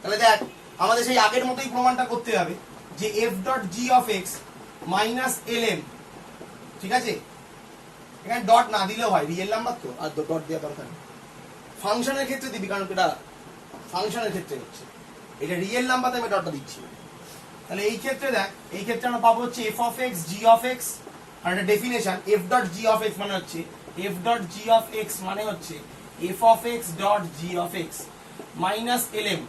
তাহলে দেখ আমাদের সেই আগের মতোই প্রমাণটা করতে হবে যে f dot G of x minus L M, ঠিক আছে, এখানে ডট না দিলেও হয়, রিয়েল নাম্বার তো আর ডট দেওয়া দরকার নেই, ফাংশনের ক্ষেত্রে দিবি, কারণ এটা ফাংশনের ক্ষেত্রে হচ্ছে, এটা রিয়েল নাম্বারতে আমি ডটটা দিচ্ছি। তাহলে এই ক্ষেত্রে দেখ, এই ক্ষেত্রে আমরা পাবো হচ্ছে F of X G of X, আর একটা definition F dot G of x মানে হচ্ছে F dot G of x মানে হচ্ছে F of X dot G of x minus L M.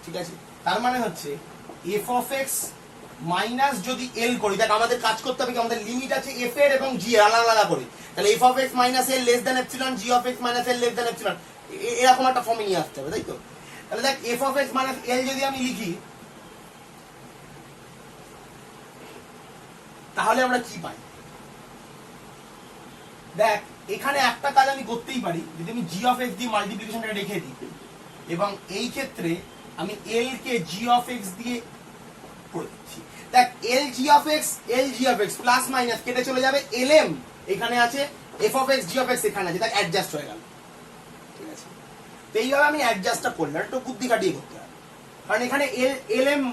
ঠিক আছে, তার মানে হচ্ছে এফ অফ এক্স মাইনাস যদি এল করি, দেখ আমাদের কাজ করতে হবে কি, আমাদের লিমিট আছে এফ এর এবং জি এর আলাদা আলাদা করে। তাহলে F of x minus L less than epsilon, G of x minus L less than epsilon, এরকম একটা ফর্মে নিয়ে আসতে হবে, তাই তো? তাহলে দেখ এফ অফ এক্স মাইনাস এল যদি আমি লিখি, তাহলে আমরা কি পাই? দেখ এখানে একটা কাজ আমি করতেই পারি, যদি আমি জি অফ এক্স দিয়ে মাল্টিপ্লিকেশনটা রেখে দিই এবং এই ক্ষেত্রে আমি এল কে জি অফ এক্স দিয়ে করে দিচ্ছি। দেখ এল G of x plus minus কেটে চলে যাবে, এল এম এখানে আছে, F of X G of x এখানে আছে, দেখ অ্যাডজাস্ট হয়ে গেল, ঠিক আছে? তো এইভাবে আমি অ্যাডজাস্টটা করলাম, একটু বুদ্ধি খাটিয়ে করতে হবে, কারণ এখানে এল এম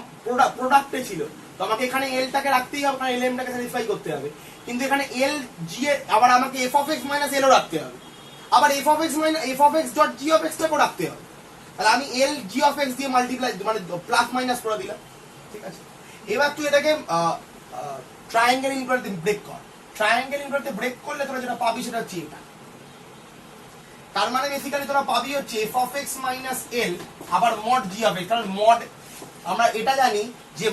প্রোডাক্টে ছিল, তো আমাকে এখানে এলটাকে রাখতেই হবে, কারণ এল এমটাকে স্যাটিসফাই করতে হবে। কিন্তু এখানে এল জি এ আবার আমাকে এফ অফ এক্স মাইনাস এলও রাখতে হবে, আবার F of X dot G of এক্সটাকেও রাখতে হবে। তাহলে আমি এল জি অফ এক্স দিয়ে মাল্টিপ্লাই মানে প্লাস মাইনাস করে দিলাম, ঠিক আছে? এবার তুই এটাকে ট্রায়াঙ্গেল ইনভার্সে ব্রেক কর। ট্রায়াঙ্গেল ইনভার্সে ব্রেক করলে তোরা যেটা পাবি সেটা হচ্ছে এটা। তার মানে বেসিক্যালি তোরা পাবি হচ্ছে এফ অফ এক্স মাইনাস এল আবার মড জি অফ এক্স, কারণ মড আমরা এটা জানি যে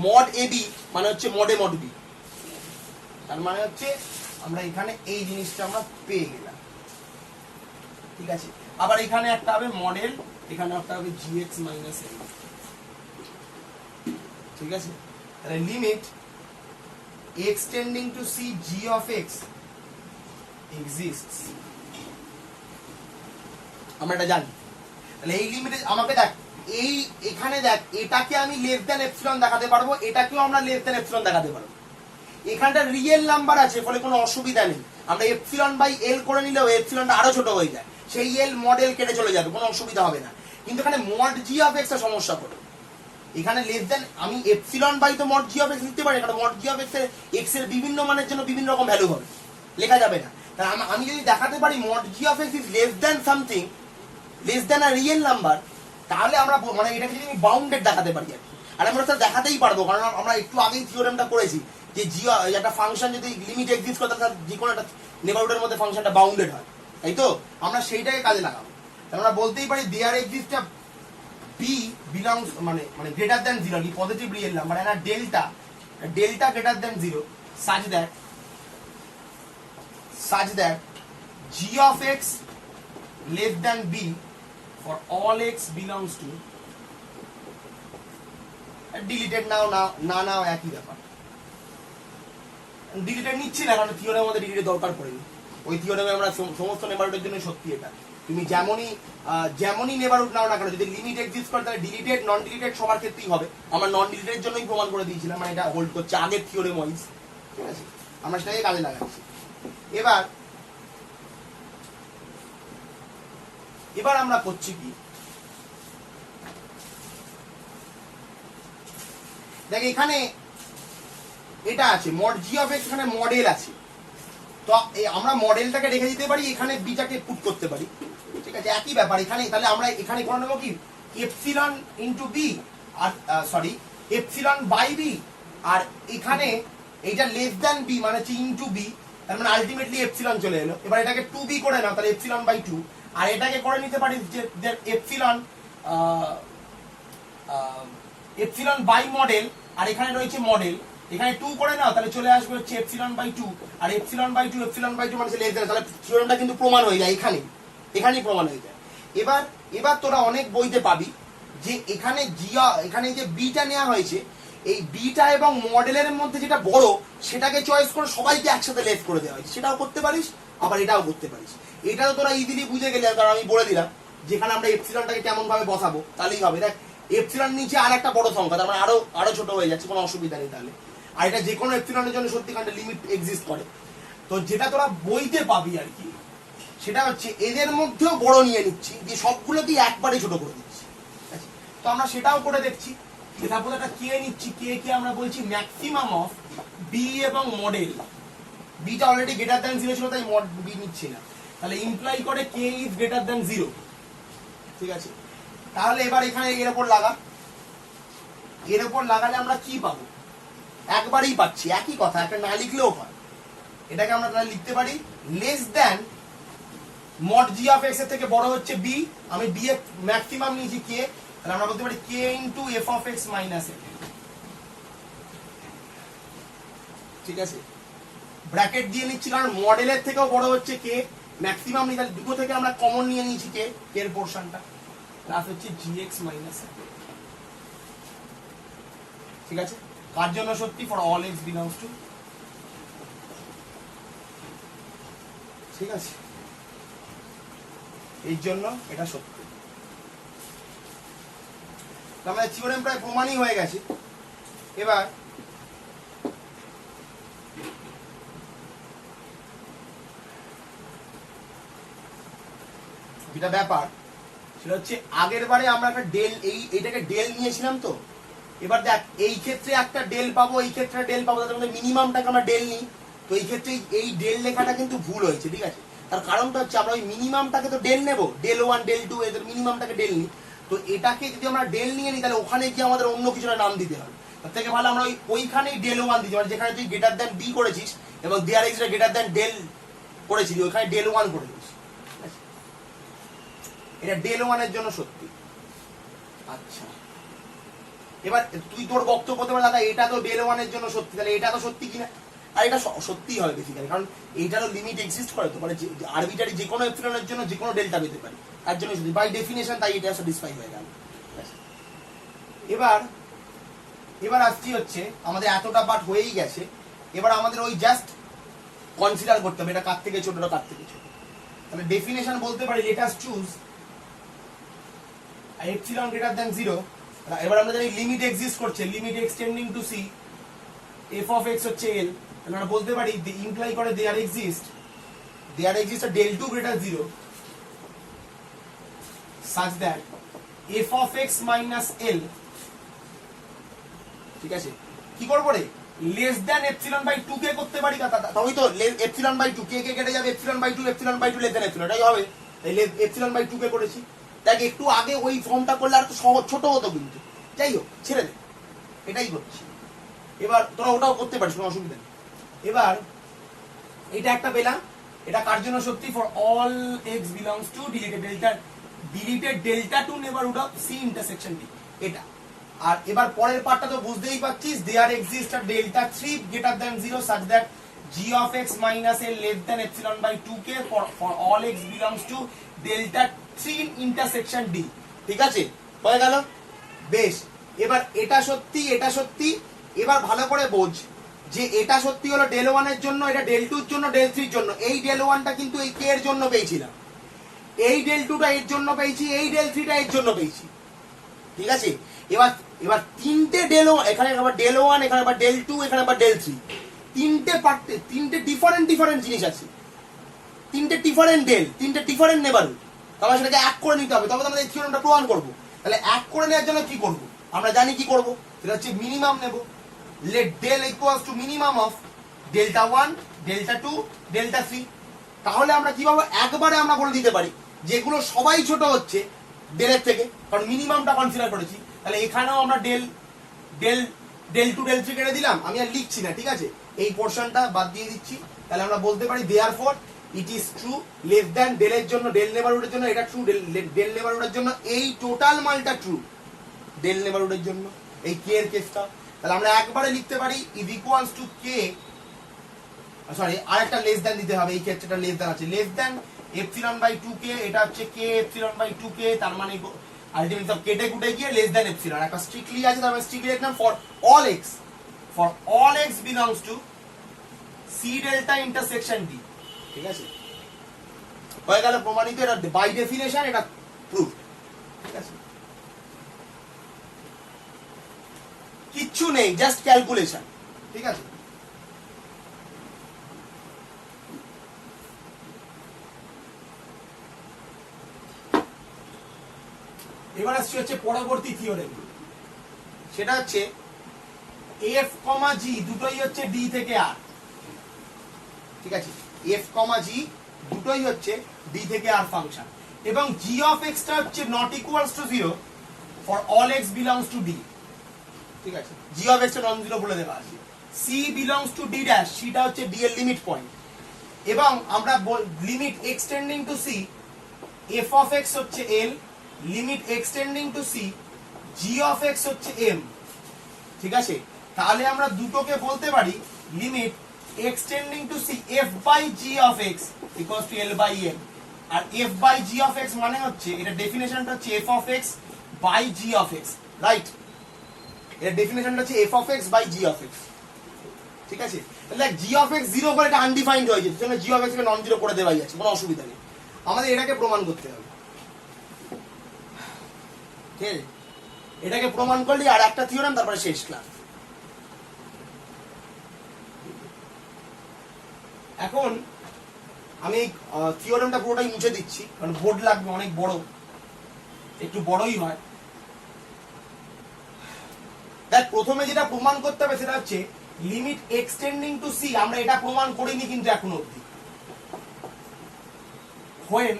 মড এ বি মানে হচ্ছে মডে মড বি, তার মানে হচ্ছে আমরা এখানে এই জিনিসটা আমরা পেয়ে গেলাম, ঠিক আছে? আবার এখানে একটা হবে মডেল, এখানে একটা হবে জি এক্স মাইনাস এল, ঠিক আছে? তাহলে limit x tending to C G of x exists, আমরা এটা জানি। তাহলে এই লিমিটে আমাকে দেখ এই এখানে দেখ এটাকে আমি লেস দ্যান এপসিলন দেখাতে পারবো, এটাকেও আমরা লেস দ্যান এপসিলন দেখাতে পারবো। এখানটা রিয়েল নাম্বার আছে, ফলে কোনো অসুবিধা নেই, আমরা এপসিলন বাই এল করে নিলেও এপসিলনটা আরো ছোট হয়ে যায়, সেই এল মডেল কেটে চলে যাবে, কোনো অসুবিধা হবে না। কিন্তু এখানে মড জি অফ এক্স এর সমস্যা পড়ে, এখানে লেস দ্যান আমি এপসিলন বাই তো মড জি অফ এক্স লিখতে পারি, কারণ মড জি অফ এক্স এর বিভিন্ন মানের জন্য বিভিন্ন রকম ভ্যালু হবে, লেখা যাবে না। তাহলে আমি যদি দেখাতে পারি mod G of x is less than something, less than a real number, তাহলে আমরা মানে এটাকে যদি আমি বাউন্ডেড দেখাতে পারি আর আমরা সেটা দেখাতেই পারবো, কারণ আমরা একটু আগেই থিওরেমটা করেছি যে জি একটা ফাংশন যদি লিমিট এক্সিস্ট করে তাহলে যে কোনো একটা নেবারহুডের মধ্যে ফাংশনটা বাউন্ডেড হয়, তাই তো? আমরা সেইটাকে কাজে লাগাবো। তাহলে আমরা বলতেই পারি there exist a b belongs মানে গ্রেটার দ্যান 0 নি positive real number and delta greater than 0 such that g of x less than b for all x belongs to deleted নাও একই ব্যাপার, ডিলিটেড নিচ্ছি না, কারণ থিওরেমের মধ্যে ডিলিটের দরকার পড়েনি। ওই থিওরেমে আমরা সমস্ত নেবারহুডের জন্য সত্যি এটা, তুমি যেমনই নেবারহুড নাও না কেন, যদি লিমিট এক্সিস্ট করে তাহলে ডিলিটেড নন ডিলিটেড সবার ক্ষেত্রেই হবে। আমরা নন ডিলিটেডের জন্যই প্রমাণ করে দিয়েছিলাম, মানে এটা হোল্ড করছে আগের থিওরেম ওয়াইজ, ঠিক আছে? আমরা সেটাকে কাজে লাগাচ্ছি। এবার আমরা করছি কি, দেখ এখানে এটা আছে মড জি অফ এক্স, এখানে মডেল আছে, তো আমরা মডেলটাকে রেখে দিতে পারি, এখানে বিটাকে পুট করতে পারি, ঠিক আছে? একই ব্যাপার এখানে। তাহলে আমরা এখানে করে নেবো কি এপসিলন ইনটু বি আর সরি এপসিলন বাই বি, আর এখানে এইটা লেস দ্যান বি মানে হচ্ছে ইনটু বি, তার মানে আলটিমেটলি এপসিলন চলে এলো। এবার এটাকে 2b করে নাও, তাহলে এপসিলন বাই 2, আর এটাকে করে নিতে পারি যে এপসিলন বাই মডেল, আর এখানে রয়েছে মডেল, এখানে 2 করে নাও, তাহলে চলে আসবে হচ্ছে এপসিলন বাই 2, আর এপসিলন বাই 2 মানে লেস দ্যান, তাহলে থিওরেমটা কিন্তু প্রমাণ হয়ে যায়, এখানেই প্রমাণ হয়ে যায়। এবার তোরা অনেক বইতে পাবি যে এখানে এখানে যে বিটা নেওয়া হয়েছে, এই বিটা এবং মডেলের মধ্যে যেটা বড় সেটাকে চয়েস করে সবাইকে একসাথে লেস করে দেওয়া হয়েছে, সেটাও করতে পারিস, আবার এটাও করতে পারিস। এটাও তোরা ইজিলি বুঝে গেলে, কারণ আমি বলে দিলাম যেখানে আমরা এপসিলনটাকে কেমন ভাবে বসাবো, তাহলেই হবে। দেখ এপসিলন নিচে আর একটা বড় সংখ্যা, তার মানে আরো ছোট হয়ে যাচ্ছে, কোনো অসুবিধা নেই তাহলে। আর এটা যে কোনো এপসিলনের জন্য সত্যিকারের লিমিট এক্সিস্ট করে। তো যেটা তোরা বইতে পাবি আর কি, সেটা হচ্ছে এদের মধ্যেও বড় নিয়ে নিচ্ছি, যে সবগুলোকেই একবারে ছোট করে দিচ্ছি। তো আমরা সেটাও করে দেখছি, সাপোজ একটা কে নিচ্ছি, কে আমরা বলছি ম্যাক্সিমাম অফ বি এবং model, beta already greater than 0 ছিল, তাই মড বি নিচ্ছি না, তাহলে ইমপ্লাই করে কে ইজ গ্রেটার দ্যান 0, ঠিক আছে? তাহলে এবার এখানে এর উপর লাগালে আমরা কি পাবো? একবারেই পাচ্ছি, একই কথা, একটা না লিখলেও হয়। এটাকে আমরা তাহলে লিখতে পারি less than mod G of x এর থেকে বড় হচ্ছে বি, আমি বি এর ম্যাক্সিমাম নিয়েছি কে, তাহলে আমরা বলতে পারি K into F of x minus A, ঠিক আছে, ব্র্যাকেট দিয়ে নিচ্ছি কারণ মডেলের থেকেও বড় হচ্ছে কে, ম্যাক্সিমাম নিই, তাহলে দুটো থেকে আমরা কমন নিয়ে নিয়েছি কে এর পোর্শনটা, প্লাস হচ্ছে gx মাইনাস, ঠিক আছে, কার জন্য সত্যি, for all x belongs two, ঠিক আছে, এই জন্য এটা সত্যি। আমাদের থিওরেম প্রায় প্রমাণই হয়ে গেছে। এবার যেটা ব্যাপার সেটা হচ্ছে আগের বারে আমরা একটা ডেল এইটাকে ডেল নিয়েছিলাম, তো এবার দেখ এই ক্ষেত্রে একটা ডেল পাবো, এই ক্ষেত্রে ডেল পাবো, তার মধ্যে মিনিমামটাকে আমরা ডেল নিই, তো এই ক্ষেত্রে এই ডেল লেখাটা কিন্তু ভুল হয়েছে, ঠিক আছে, তার কারণটা হচ্ছে আমরা ওই মিনিমামটাকে তো ডেল নেব, ডেল 1 ডেল 2 এদের মিনিমামটাকে ডেল নিই, তো এটাকে যদি আমরা ডেল নিয়ে নিই তাহলে ওখানে গিয়ে আমাদের অন্য কিছুটা নাম দিতে হবে, তার থেকে ভালো আমরা ওইখানেই ডেল 1 দিতে পারি, যেখানে তুই গ্রেটার দ্যান বি করেছিস এবং দেয়ার এক্স গ্রেটার দ্যান ডেল করেছিলি, ওইখানে ডেল 1 করে দিস, এটা ডেল 1 এর জন্য সত্যি। আচ্ছা, এবার তুই তোর বক্তব্য বলতে পারে দাদা এটা তো ডেল 1 এর জন্য সত্যি, তাহলে এটা তো সত্যি কিনা, আর এটা সত্যি হবে বেসিক্যালি, কারণ এইটারও লিমিট এক্সিস্ট করে, তো মানে আরবিটারি যে কোনো এপসিলনের জন্য যে কোনো ডেল্টা পেতে পারি, তার জন্য সত্যি বাই ডেফিনেশন, তাই এটা স্যাটিসফাই হয়ে গেল। এবার আসছি হচ্ছে আমাদের এতটা পার্ট হয়েই গেছে, এবার আমাদের ওই জাস্ট কনসিডার করতে হবে এটা কার থেকে ছোট, এটা কার থেকে ছোট, তাহলে ডেফিনেশন বলতে পারি let us choose epsilon greater than 0। এবার আমরা জানি লিমিট এক্সিস্ট করছে, limit extending to C, F of x হচ্ছে এল, তাহলে আমরা বলতে পারি ইমপ্লাই করে there exist del 2 greater 0 such that f of x minus l, ঠিক আছে, কি করব রে, লেস দ্যান এপসিলন বাই 2 কে করতে পারি, তাহলে তো এপসিলন বাই 2 কে কেটে যাবে, epsilon by 2 less than epsilon, এটাই হবে, তাই এপসিলন বাই 2 কে করেছি, দেখ একটু আগে ওই ফর্মটা করলে আর তো ছোট হতো, কিন্তু যাই হোক ছেড়ে দে, এটাই করছি। এবার তোরা ওটাও করতে পারিস, কোনো অসুবিধা নেই। এবার এটা একটা পেলাম, এটা কার জন্য সত্যি, for all x belongs to deleted delta to neighbourhood of C intersection d, এটা। আর এবার পরের পার্টটা তো বুঝতেই পারছিস, দেয়ার এক্সিস্ট আর delta 3 greater than 0 such that g of x minus l less than epsilon by 2k for all x belongs to delta 3 intersection d, ঠিক আছে, হয়ে গেল, বেশ। এবার এটা সত্যি, এটা সত্যি, এবার ভালো করে বোঝ যে এটা সত্যি হলো ডেল 1 এর জন্য, এটা ডেল 2 এর জন্য, ডেল 3 এর জন্য, এই ডেল 1টা কিন্তু এই কে এর জন্য পেয়েছিলাম, এই ডেল 2টা এর জন্য পেয়েছি, এই ডেল 3টা এর জন্য পেয়েছি, ঠিক আছে। এবার তিনটে ডেল 1, এখানে আবার ডেল 1, এখানে আবার ডেল 2, এখানে আবার ডেল 3, তিনটে ডিফারেন্ট জিনিস আছে, তিনটে ডিফারেন্ট ডেল, তিনটে ডিফারেন্ট নেবারহুড, তাহলে সেটাকে এক করে নিতে হবে, তবে আমরা এই থিওরেমটা প্রমাণ করব। তাহলে এক করে নেওয়ার জন্য কি করব, আমরা জানি কি করব, সেটা হচ্ছে মিনিমাম নেব, let del equals to minimum of delta 1 delta 2 delta 3, তাহলে আমরা কিভাবে একবারে আমরা বলে দিতে পারি যেগুলো সবাই ছোট হচ্ছে ডেলের থেকে, কারণ মিনিমামটা কনসিডার করেছি, তাহলে এখানেও আমরা ডেল 2 ডেল 3 কেটে দিলাম, আমি আর লিখছি না, ঠিক আছে, এই পোরশনটা বাদ দিয়ে দিচ্ছি, তাহলে আমরা বলতে পারি therefore it is true less than ডেলের জন্য, ডেল নেবারহুডের জন্য এটা ট্রু, ডেল নেবারহুডের জন্য এই টোটাল মালটা ট্রু, ডেল নেবারহুডের জন্য এই কে এর কেসটা, তাহলে আমরা একবারে লিখতে পারি is equals to k, sorry আরেকটা লেস দ্যান দিতে হবে, এই ক্ষেত্রেটা লেস দ্যান আছে, less than epsilon by 2k, এটা হচ্ছে কে এপসিলন বাই 2k, তার মানে আলটিমেটলি সব কেটে কুটে গিয়ে লেস দ্যান এপসিলন, একটা স্ট্রিক্টলি আছে, তার মানে স্ট্রিক্টলি লিখলাম for all x belongs to c delta intersection d, ঠিক আছে, হয়ে গেল প্রমাণিত, এটা বাই ডেফিনেশন, এটা প্রুফ, ঠিক আছে, কিচ্ছু নেই, জাস্ট ক্যালকুলেশন, ঠিক আছে। এবার আসছে হচ্ছে পরবর্তী থিওরেম, সেটা হচ্ছে f, g দুটোই হচ্ছে d থেকে r, ঠিক আছে, f, g দুটোই হচ্ছে d থেকে r ফাংশন, এবং g of x টা হচ্ছে not equals to 0 for all x belongs to d, ঠিক আছে, g of x টা নন জিরো বলে দেওয়া আছে, c belongs to d dash, সেটা হচ্ছে d এর লিমিট পয়েন্ট, এবং আমরা limit extending to c f of x হচ্ছে l, limit extending to c g of x হচ্ছে m, ঠিক আছে, তাহলে আমরা দুটোকে বলতে পারি limit extending to C f by g of x equals to l by m. আর f by g of x মানে হচ্ছে, এটা ডেফিনেশনটা হচ্ছে F of x by g of x, right? এর ডেফিনেশনটা হচ্ছে F of x by g of x, ঠিক আছে? তাহলে জি অফ এক্স জিরো করে এটা আনডিফাইন্ড হয়ে যেত, তাহলে জি অফ এক্স কে নন জিরো করে দেওয়াই আছে, কোনো অসুবিধা নেই। আমাদের এটাকে প্রমাণ করতে হবে, ঠিক আছে? এটাকে প্রমাণ করলে আর একটা থিওরেম, তারপরে শেষ ক্লাস। এখন আমি থিওরেমটা পুরোটাই মুছে দিচ্ছি, কারণ বোর্ড লাগবে অনেক বড়, একটু বড়ই হয়। দেখ, প্রথমে যেটা প্রমাণ করতে হবে সেটা হচ্ছে লিমিট এক্সটেন্ডিং টু সি। আমরা এটা প্রমাণ করিনি কিন্তু এখনো অবধি। when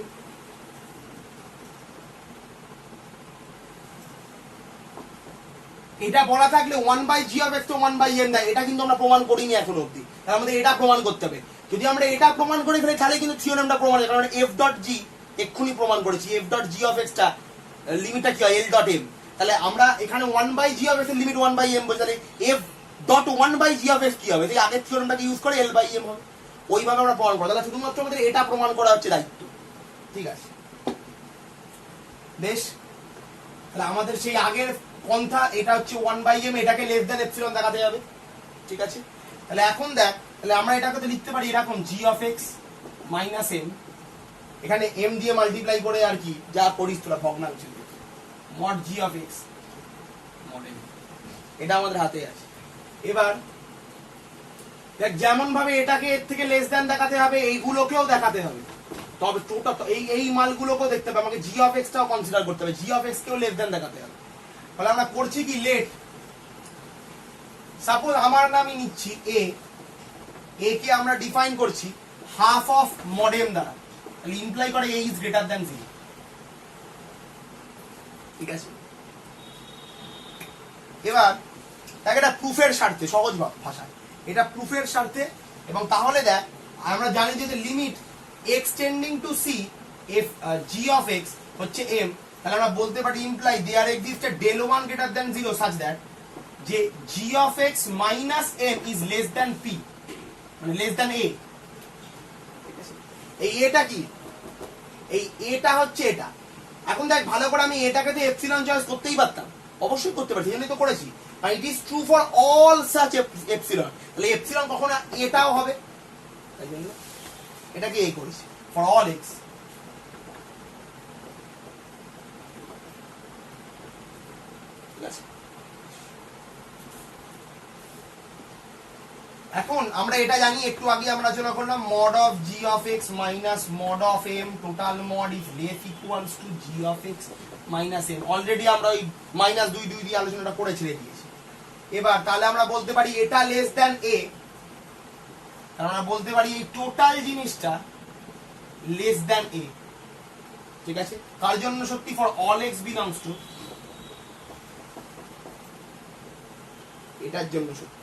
এটা বলা থাকলে 1/g(x) তো 1/m দেয়, এটা কিন্তু আমরা প্রমাণ করিনি এখনো অবধি। তার আমাদের এটা প্রমাণ করতে হবে। যদি আমরা এটা প্রমাণ করে ফেলি তাহলে কিন্তু থিওরেমটা প্রমাণ হয়, কারণ f.g এক্ষুনি প্রমাণ করেছি, f.g(x) টা লিমিটটা কি হয়, l.m। তাহলে আমরা এখানে 1/g(x) এর লিমিট 1/m বলছি, তাহলে f.1/g(x) কি হবে? সেই আগের থিওরেমটাকে ইউজ করে l/m হবে, ওইভাবে আমরা প্রমাণ করব। তাহলে শুধুমাত্র আমাদের এটা প্রমাণ করা হচ্ছে দায়িত্ব, ঠিক আছে? বেশ, তাহলে আমাদের সেই আগের পন্থা, এটা হচ্ছে 1/m, এটাকে লেস দ্যান এপসিলন দেখাতে হবে, ঠিক আছে? তাহলে এখন দেখ, তাহলে আমরা এটাকে তো লিখতে পারি এরকম g(x) মাইনাস m, এখানে m দিয়ে মাল্টিপ্লাই করে আর কি যা করিস তোরা ভগ্নাংশ mod g(x) mod m, এটা আমাদের হাতে আছে। এবার দেখ, যেমন ভাবে এটাকে এর থেকে লেস দ্যান দেখাতে হবে, এইগুলোকেও দেখাতে হবে। তবে টোটাল এই মালগুলোকেও দেখতে হবে, আমাকে g(x) টাও কনসিডার করতে হবে, g(x) কেও লেস দ্যান দেখাতে হবে। তাহলে আমরা করছি কি, লেট সাপোজ আমার নামই নিচ্ছি a কে আমরা ডিফাইন করছি হাফ অফ mod m দ্বারা, তাহলে ইমপ্লাই করে a ইজ গ্রেটার দ্যান 0, ঠিক আছে? এবার দেখ, এটা প্রুফের স্বার্থে, সহজ ভাষায় এটা প্রুফের স্বার্থে, এবং তাহলে দেখ আমরা জানি যে limit extending to C f g(x) হচ্ছে m, তাহলে আমরা বলতে পারি imply there exist a del 1 greater than 0 such that যে g(x) minus m is less than p, মানে লেস দ্যান a। এই এটা কি, এই এটা হচ্ছে এটা। এখন দেখ ভালো করে, আমি এটাকে তো এপসিলন চয়েস করতেই পারতাম, অবশ্যই করতে পারি, সেজন্যই তো করেছি। আর it is true for all such epsilon, তাহলে এপসিলন কখনো এটাও হবে, তাই জন্য এটাকে এই করেছি ফর অল এক্স। ঠিক আছে? এখন আমরা এটা জানি, একটু আগে আমরা আলোচনা করলাম mod of g(x) minus mod of m total mod is less equals to g(x) minus m। Already আমরা ওই -2 দিয়ে আলোচনাটা করে ছেড়ে দিয়েছি। এবার তাহলে আমরা বলতে পারি এটা লেস দ্যান a, তাহলে আমরা বলতে পারি এই টোটাল জিনিসটা লেস দ্যান a, ঠিক আছে? কার জন্য সত্যি? For all x belongs to, এটার জন্য সত্যি।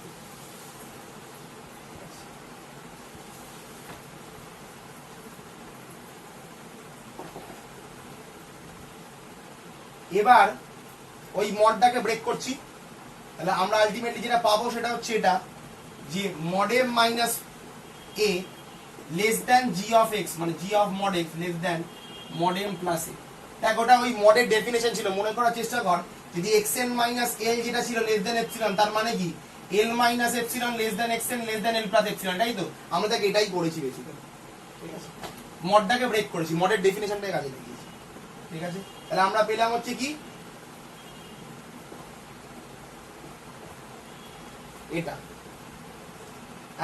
এবার ওই মডটাকে ব্রেক করছি, তাহলে আমরা আলটিমেটলি যেটা পাবো সেটা হচ্ছে এটা, যে mod m minus a less than g(x), মানে g of mod x less than mod m plus a। দেখ, ওটা ওই মডের ডেফিনেশন ছিল, মনে করার চেষ্টা কর। যদি xn মাইনাস l যেটা ছিল লেস দ্যান এপসিলন, তার মানে কি l minus epsilon less than xn less than l plus epsilon, তাই তো? আমরা দেখ এটাই করেছি বেসিক্যালি, ঠিক আছে? মডটাকে ব্রেক করেছি, মডের ডেফিনেশনটাই কাজে লাগিয়েছি, ঠিক আছে? তাহলে আমরা পেলাম হচ্ছে কি এটা।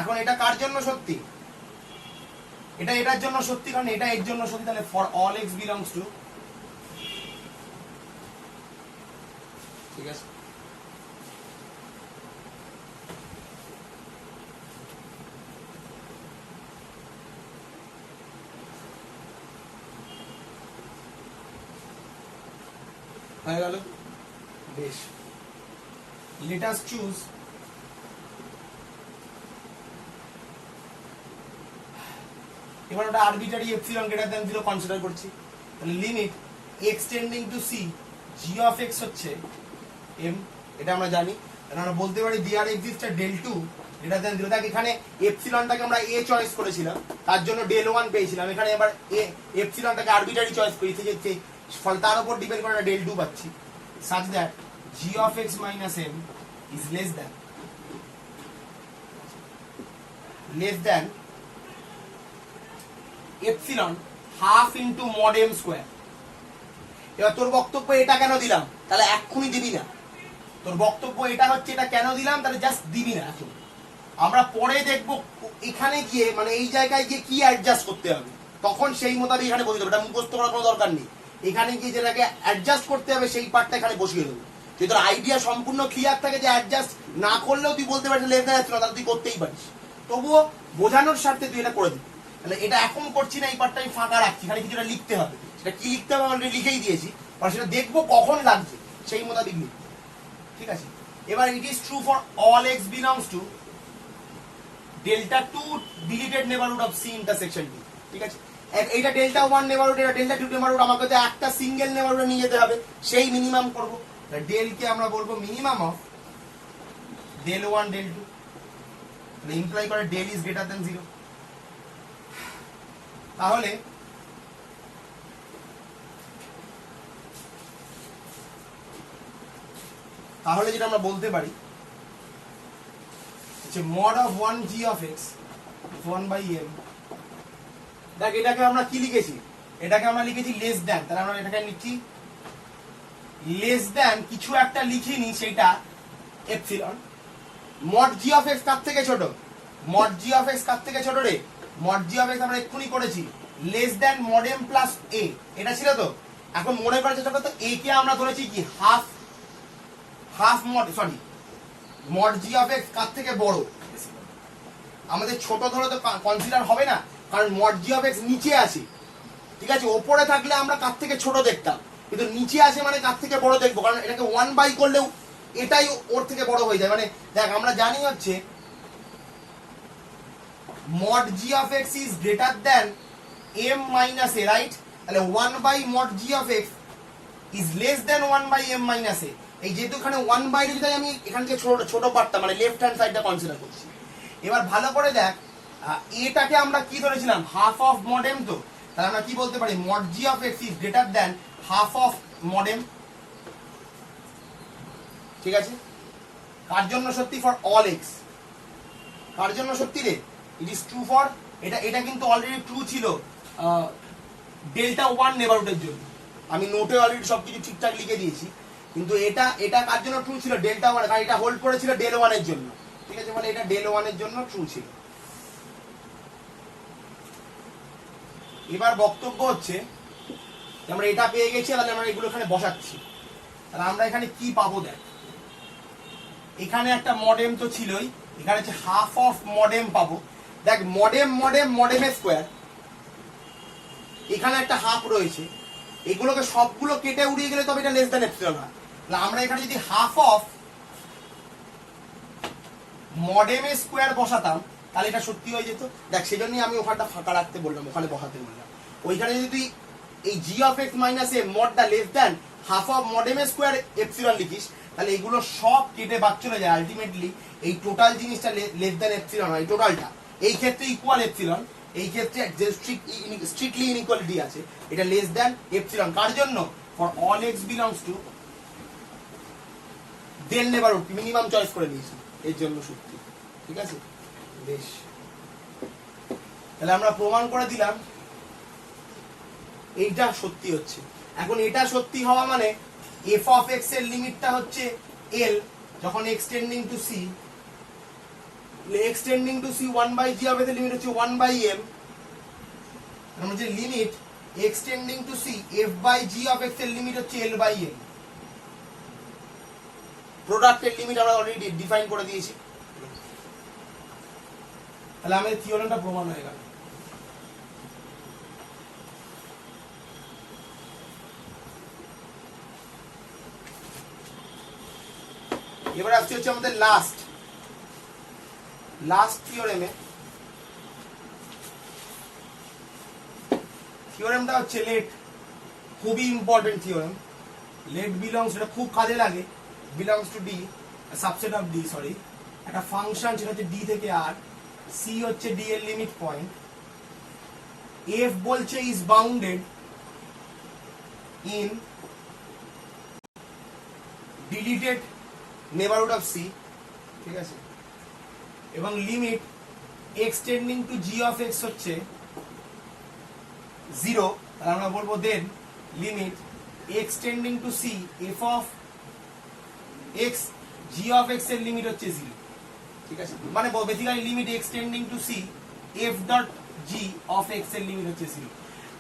এখন এটা কার জন্য সত্যি? এটা এটার জন্য সত্যি, কারণ এটা এর জন্য সত্যি। তাহলে for all x belongs to, ঠিক আছে? হয়ে গেল, বেশ। let us choose এবার ওটা arbitrary epsilon greater than 0 consider করছি। তাহলে limit extending to C g(x) হচ্ছে m, এটা আমরা জানি। তাহলে আমরা বলতে পারি there exist a del 2 greater than 0। দেখ এখানে এপসিলনটাকে আমরা এ চয়েস করেছিলাম, তার জন্য ডেল 1 পেয়েছিলাম। এখানে এবার এপসিলনটাকে আরবিটারি চয়েস করেছি, যে ফল তার উপর ডিপেন্ড করে ডেল 2 পাচ্ছি। such that g of x minus m is less than epsilon half into mod m square। এবার তোর বক্তব্য এটা কেন দিলাম, তাহলে এক্ষুনি দিবি না। তোর বক্তব্য এটা হচ্ছে এটা কেন দিলাম, তাহলে জাস্ট দিবি না এখন। আমরা পরে দেখব এখানে গিয়ে, মানে এই জায়গায় গিয়ে কি অ্যাডজাস্ট করতে হবে, তখন সেই মোতাবেক এখানে বসিয়ে দেবো। এটা মুখস্থ করার কোনো দরকার নেই। এখানে গিয়ে যেটাকে অ্যাডজাস্ট করতে হবে সেই পার্টটা এখানে বসিয়ে দেবো। যদি তোর আইডিয়া সম্পূর্ণ ক্লিয়ার থাকে যে অ্যাডজাস্ট না করলেও তুই বলতে পারিস লেস দ্যান এপসিলন, তাহলে তুই করতেই পারিস। তবুও বোঝানোর স্বার্থে তুই এটা করে দিবি। তাহলে এটা এখন করছি না, এই পার্টটা আমি ফাঁকা রাখছি, এখানে কিছুটা লিখতে হবে। সেটা কি লিখতে হবে অলরেডি লিখেই দিয়েছি, আর সেটা দেখবো কখন লাগছে সেই মোতাবেক লিখবো। ঠিক আছে, এবার it is true for all x belongs to delta 2 deleted neighbourhood of C intersection d. ঠিক আছে, এইটা ডেল্টা 1 নেবারহুড, এটা ডেল্টা 2 নেবারহুড, আমাকে তো একটা সিঙ্গেল নেবারহুডে নিয়ে যেতে হবে, সেই মিনিমাম করব। ডেল কে আমরা বলবো মিনিমাম অফ ডেল 1 ডেল 2, তাহলে ইমপ্লাই করে ডেল ইজ গ্রেটার দ্যান 0। তাহলে যেটা আমরা বলতে পারি যে mod of 1g of x 1/m। দেখ এটাকে আমরা কি লিখেছি, এটাকে আমরা লিখেছি লেস দ্যান, তাহলে আমরা এটাকে লিখছি লেস দ্যান কিছু একটা লিখিনি, সেটা epsilon. mod g of x কার থেকে ছোট, mod g of x কার থেকে ছোট রে, mod g of x আমরা এক্ষুনি করেছি less than mod m plus a, এটা ছিল তো। এখন মনে করার চেষ্টা করতে, a কে আমরা ধরেছি কি half mod, sorry mod g of x কার থেকে বড়, আমাদের ছোট ধরে তো কনসিডার হবে না, কারণ mod g of x নিচে আছে। ঠিক আছে, ওপরে থাকলে আমরা কার থেকে ছোট দেখতাম, কিন্তু নিচে আছে মানে কার থেকে বড় দেখবো, কারণ এটাকে 1/, করলেও এটাই ওর থেকে বড় হয়ে যায়। মানে দেখ আমরা জানি হচ্ছে mod g of x is greater than m minus a, right? তাহলে 1/mod g of x is less than 1/m minus a। এই যেহেতু এখানে 1/, যদি আমি এখান থেকে ছোট পারতাম, মানে লেফট হ্যান্ড সাইডটা কনসিডার করছি। এবার ভালো করে দেখ, এটাকে আমরা কি ধরেছিলাম, হাফ অফ mod m, তো তাহলে আমরা কি বলতে পারি mod g of x is greater than half of mod m। ঠিক আছে, কার জন্য সত্যি, ফর অল এক্স। কার জন্য সত্যি রে, ইট ইজ ট্রু ফর, এটা কিন্তু অলরেডি ট্রু ছিল ডেল্টা 1 নেবারহুডের জন্য। আমি নোটে অলরেডি সবকিছু ঠিকঠাক লিখে দিয়েছি, কিন্তু এটা কার জন্য ট্রু ছিল, ডেল্টা 1, কারণ এটা হোল্ড করেছিল ডেল 1 এর জন্য। ঠিক আছে, মানে এটা ডেল 1 এর জন্য ট্রু ছিল। এবার বক্তব্য হচ্ছে আমরা এটা পেয়ে গেছি, তাহলে আমরা এগুলো এখানে বসাচ্ছি। তাহলে আমরা এখানে কি পাবো, দেখ এখানে একটা মডেম তো ছিলই, এখানে হচ্ছে হাফ অফ মডেম পাবো। দেখ মডেমের স্কোয়ার, এখানে একটা হাফ রয়েছে, এগুলোকে সবগুলো কেটে উড়িয়ে গেলে তবে এটা লেস দ্যান এপসিলন হয়। তাহলে আমরা এখানে যদি হাফ অফ মডেমের স্কোয়ার বসাতাম, তাহলে এটা সত্যি হয়ে যেত। দেখ সেজন্যই আমি ওখানটা ফাঁকা রাখতে বললাম, ওখানে বসাতে বললাম। ওইখানে যদি তুই এই g of x minus a মডটা লেস দ্যান হাফ অফ মডেমের স্কোয়ার এপসিলন লিখিস, তাহলে এগুলো সব কেটে বাদ চলে যায়। আলটিমেটলি এই টোটাল জিনিসটা লেস দ্যান এপসিলন হয়, টোটালটা। এই ক্ষেত্রে ইকুয়াল এপসিলন, এই ক্ষেত্রে যে স্ট্রিক্টলি ইনইকুয়ালিটি আছে, এটা লেস দ্যান এপসিলন। কার জন্য, for all x belongs to del neighbourhood, minimum choice করে নিয়েছি এর জন্য সত্যি। ঠিক আছে, বেশ, তাহলে আমরা প্রমাণ করে দিলাম এইটা সত্যি হচ্ছে। এখন এটা সত্যি হওয়া মানে f of x এর লিমিটটা হচ্ছে l, যখন x tending to c, x tending to c 1/g of x এর লিমিট হচ্ছে 1/m। আমরা যে limit x tending to c f/g of x এর লিমিট হচ্ছে l/m। প্রোডাক্টের লিমিট আমরা অলরেডি ডিফাইন করে দিয়েছি। তাহলে আমাদের থিওরেমটা প্রমাণ হয়ে গেল। এবার আসছে হচ্ছে আমাদের লাস্ট থিওরেমে। থিওরেমটা হচ্ছে লেট, খুবই ইম্পর্টেন্ট থিওরেম। লেট বিলংস, এটা খুব কাজে লাগে, belongs to D, subset of D, sorry, একটা ফাংশন, সেটা হচ্ছে ডি থেকে আর, সি হচ্ছে ডি এর লিমিট পয়েন্ট, এফ বলছে is bounded in deleted neighbourhood of C, ঠিক আছে, এবং limit x tending to G of x হচ্ছে 0, তাহলে আমরা বলবো then limit x tending to C F of X G of x এর লিমিট হচ্ছে 0, ঠিক আছে, মানে basically limit x tending to C F dot G of x এর লিমিট হচ্ছে 0।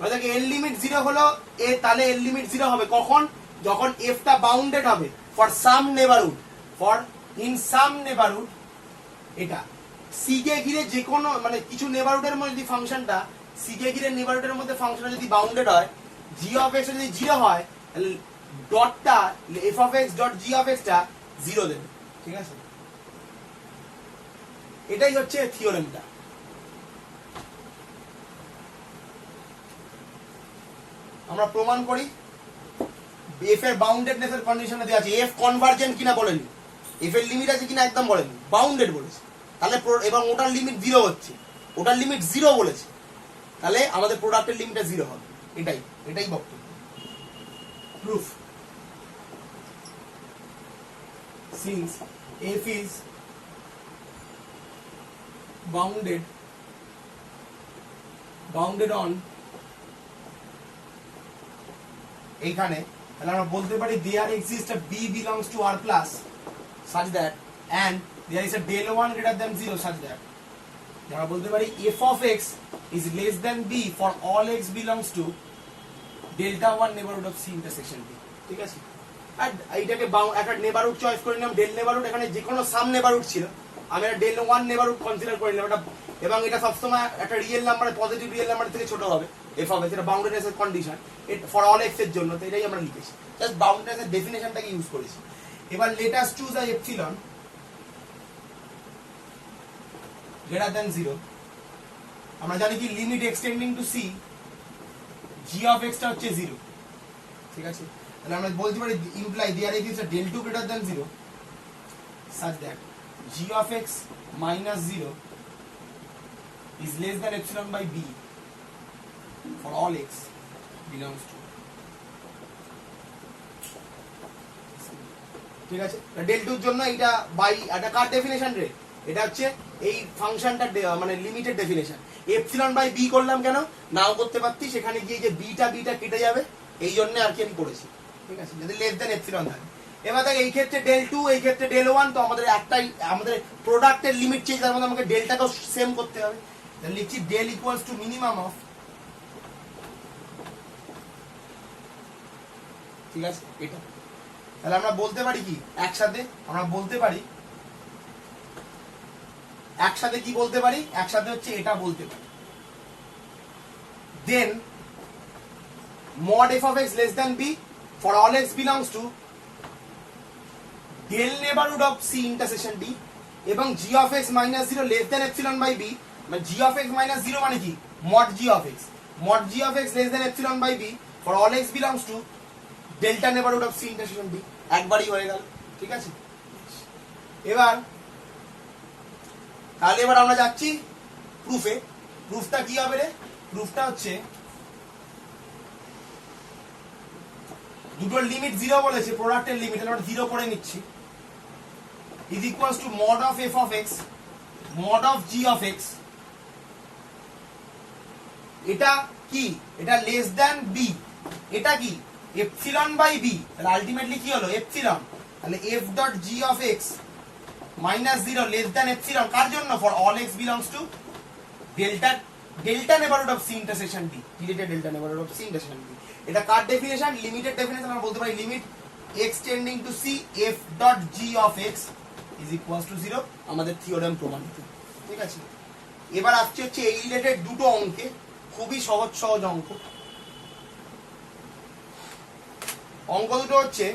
মানে এর লিমিট 0 হলো এ, তাহলে এর লিমিট 0 হবে কখন? যখন এফটা বাউন্ডেড হবে for some neighbourhood, for in some neighbourhood, এটা সি কে ঘিরে যে কোনো মানে কিছু নেবারহুডের মধ্যে যদি ফাংশনটা সি কে ঘিরে নেবারহুডের মধ্যে ফাংশনটা যদি বাউন্ডেড হয়, জি অফ এক্স যদি 0 হয়, তাহলে ডটটা F of X dot G of এক্সটা 0 দেবে, ঠিক আছে। এটাই হচ্ছে থিওরেমটা। আমরা প্রমাণ করি, এফ এর বাউন্ডেডনেস এর কন্ডিশনে দেওয়া আছে, এফ কনভার্জেন্ট কিনা বলেনি, এফ এর লিমিট আছে কিনা একদম বলেনি, বাউন্ডেড বলেছে, তাহলে এবং ওটার লিমিট 0 হচ্ছে, ওটার লিমিট 0 বলেছে, তাহলে আমাদের প্রোডাক্টের লিমিটটা 0 হবে। এটাই বক্তব্য। Proof, since f is bounded on, এইখানে তাহলে আমরা বলতে পারি there exist a b belongs to R plus such that and there is a del 1 greater than 0 such that, আমরা বলতে পারি f of x is less than b for all x belongs to delta 1 neighborhood of c intersection b, ঠিক আছে। আর এইটাকে একটা neighbourhood choice করে নিলাম, del neighbourhood, এখানে যে কোনো সাম নেবারহুড ছিল, আমি একটা ডেল 1 নেবারহুড কনসিডার করে নিলাম, এটা, এবং এটা সবসময় একটা real number, positive real number থেকে ছোট হবে এফ অফ এক্স, এটা বাউন্ডেডনেস এর কন্ডিশন ফর অল এক্স এর জন্য, তো এটাই আমরা লিখেছি, জাস্ট বাউন্ডেডনেস এর ডেফিনেশনটাকে ইউজ করেছি। এবার let us choose a epsilon greater than 0, আমরা জানি কি limit extending to C G of এক্সটা হচ্ছে 0, ঠিক আছে, তাহলে আমরা বলতে পারি imply there exist a del 2 greater than 0 such that g of x minus 0 is less than epsilon by b for all x belongs to, ঠিক আছে। del 2 এর জন্য এটা বাই এটা কার ডেফিনেশন রে, এটা হচ্ছে এই ফাংশনটা মানে limited definition. Epsilon by b করলাম কেন, নাও করতে পারতি, সেখানে গিয়ে যে বিটা কেটে যাবে, এই জন্য আর কি আমি করেছি, ঠিক আছে, যদি লেস দেন এপসিলন থাকে। এবার দেখ এই ক্ষেত্রে del 2, এই ক্ষেত্রে del 1, তো আমাদের একটাই, আমাদের প্রোডাক্টের লিমিট চেঞ্জ, তার মধ্যে আমাকে ডেলটাকেও সেম করতে হবে, তাহলে লিখছি del equals to minimum of, ঠিক আছে, এটা। তাহলে আমরা বলতে পারি কি একসাথে, আমরা বলতে পারি একসাথে কি বলতে পারি, একসাথে হচ্ছে এটা বলতে পারি, দেন mod f of x less than b for all x belongs to del neighborhood of c intersection d, এবং g of x minus 0 less than epsilon by b, মানে g of x minus 0 মানে কি mod g of x less than epsilon by b for all x belongs to delta neighborhood of c intersection d, একবারই হয়ে গেল, ঠিক আছে। এবার তাহলে এবার আমরা যাচ্ছি প্রুফে। প্রুফটা কি হবে রে, প্রুফটা হচ্ছে দুটোর লিমিট 0 বলেছে, প্রোডাক্টের লিমিট আমরা 0 করে নিচ্ছি, is equals to mod of f of x mod of g of x, এটা কি, এটা লেস দ্যান b, এটা কি এপসিলন বাই b, তাহলে আলটিমেটলি কি হলো এপসিলন, তাহলে f ডট g of x minus 0 less than epsilon, কার জন্য, for all x belongs to delta neighborhood of c intersection d, deleted delta neighborhood of c intersection d, এটা কার definition, limited definition, আমরা বলতে পারি limit x tending to c f ডট g of x is equals to 0, আমাদের theorem প্রমাণিত, ঠিক আছে। এবার আসছে হচ্ছে এই রিলেটেড দুটো অঙ্কে, খুবই সহজ অঙ্ক। অঙ্ক দুটো হচ্ছে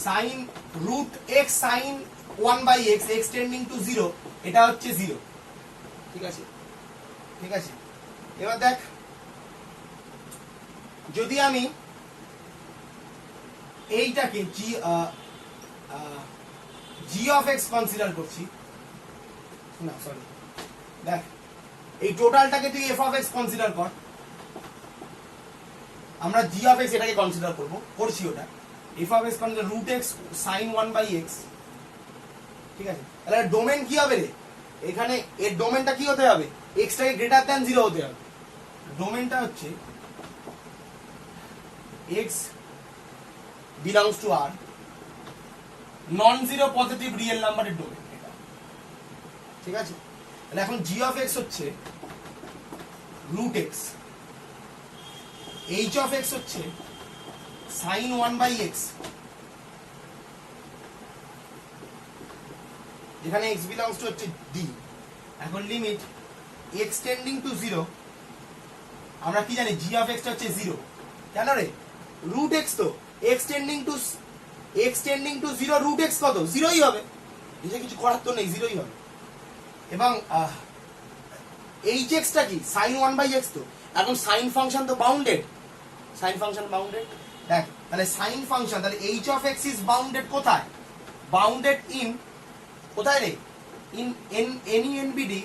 sin root x sin 1 by x x tending to 0, এটা হচ্ছে 0, ঠিক আছে, ঠিক আছে। এবার দেখ, যদি আমি এইটাকে জি অফ এক্স কনসিডার করছি, না সরি দেখ এই টোটালটাকে তুই এফ অফ এক্স কনসিডার কর, আমরা জি অফ এক্স এটাকে কনসিডার করছি ওটা, f of x consider root x sine 1/x, ঠিক আছে? তাহলে ডোমেন কি হবে রে, এখানে এর ডোমেনটা কি হতে হবে, এক্স টাকে গ্রেটার দ্যান 0 হতে হবে। ডোমেনটা হচ্ছে x belongs to R, non zero positive real নাম্বারের ডোমেন এটা, ঠিক আছে? তাহলে এখন জি অফ এক্স হচ্ছে root x, h of x হচ্ছে সাইন 1/x, যেখানে x belongs to হচ্ছে d। এখন লিমিট x টেন্ডিং টু 0, আমরা কি জানি জি অফ এক্স হচ্ছে 0, কেন রে, রুট এক্স তো, x tending to 0 root x কত, 0ই হবে, এটা কিছু করার তো নেই, 0ই হবে। এবং এইচ এক্সটা কি সাইন 1/x, তো এখন সাইন ফাংশন তো বাউন্ডেড, সাইন ফাংশন বাউন্ডেড, দেখ তাহলে সাইন ফাংশন, তাহলে H of x is bounded কোথায়, বাউন্ডেড ইন কোথায় রে, ইন এনি এনবিডি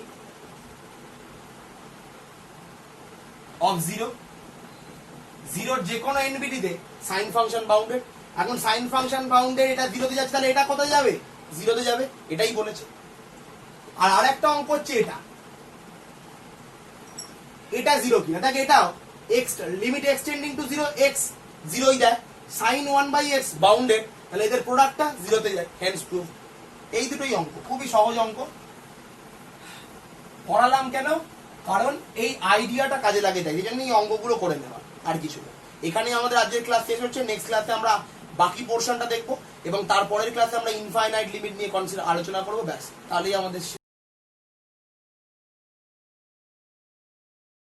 অফ 0, 0 যে কোনো এনবিডি তে সাইন ফাংশন বাউন্ডেড। এখন সাইন ফাংশন বাউন্ডেড, এটা 0 তে যাচ্ছে, তাহলে এটা কোথায় যাবে, 0 তে যাবে, এটাই বলেছে। আর আরেকটা অঙ্ক হচ্ছে এটা 0 কিনা, দেখ এটাও x limit extending to 0, x 0ই দেয়, সাইন 1/x বাউন্ডেড, তাহলে এদের প্রোডাক্টটা 0 তে যায়, হেন্স প্রুফ। এই দুটোই অঙ্ক, খুবই সহজ অঙ্ক। করালাম কেন, কারণ এই আইডিয়াটা কাজে লাগে দেয়, এই জন্য এই অঙ্কগুলো করে নেওয়া, আর কিছু না। এখানে আমাদের আজকের ক্লাস শেষ হচ্ছে, নেক্সট ক্লাসে আমরা বাকি পোর্শনটা দেখবো এবং তারপরের ক্লাসে আমরা ইনফাইনাইট লিমিট নিয়ে আলোচনা করবো, ব্যাস তাহলেই আমাদের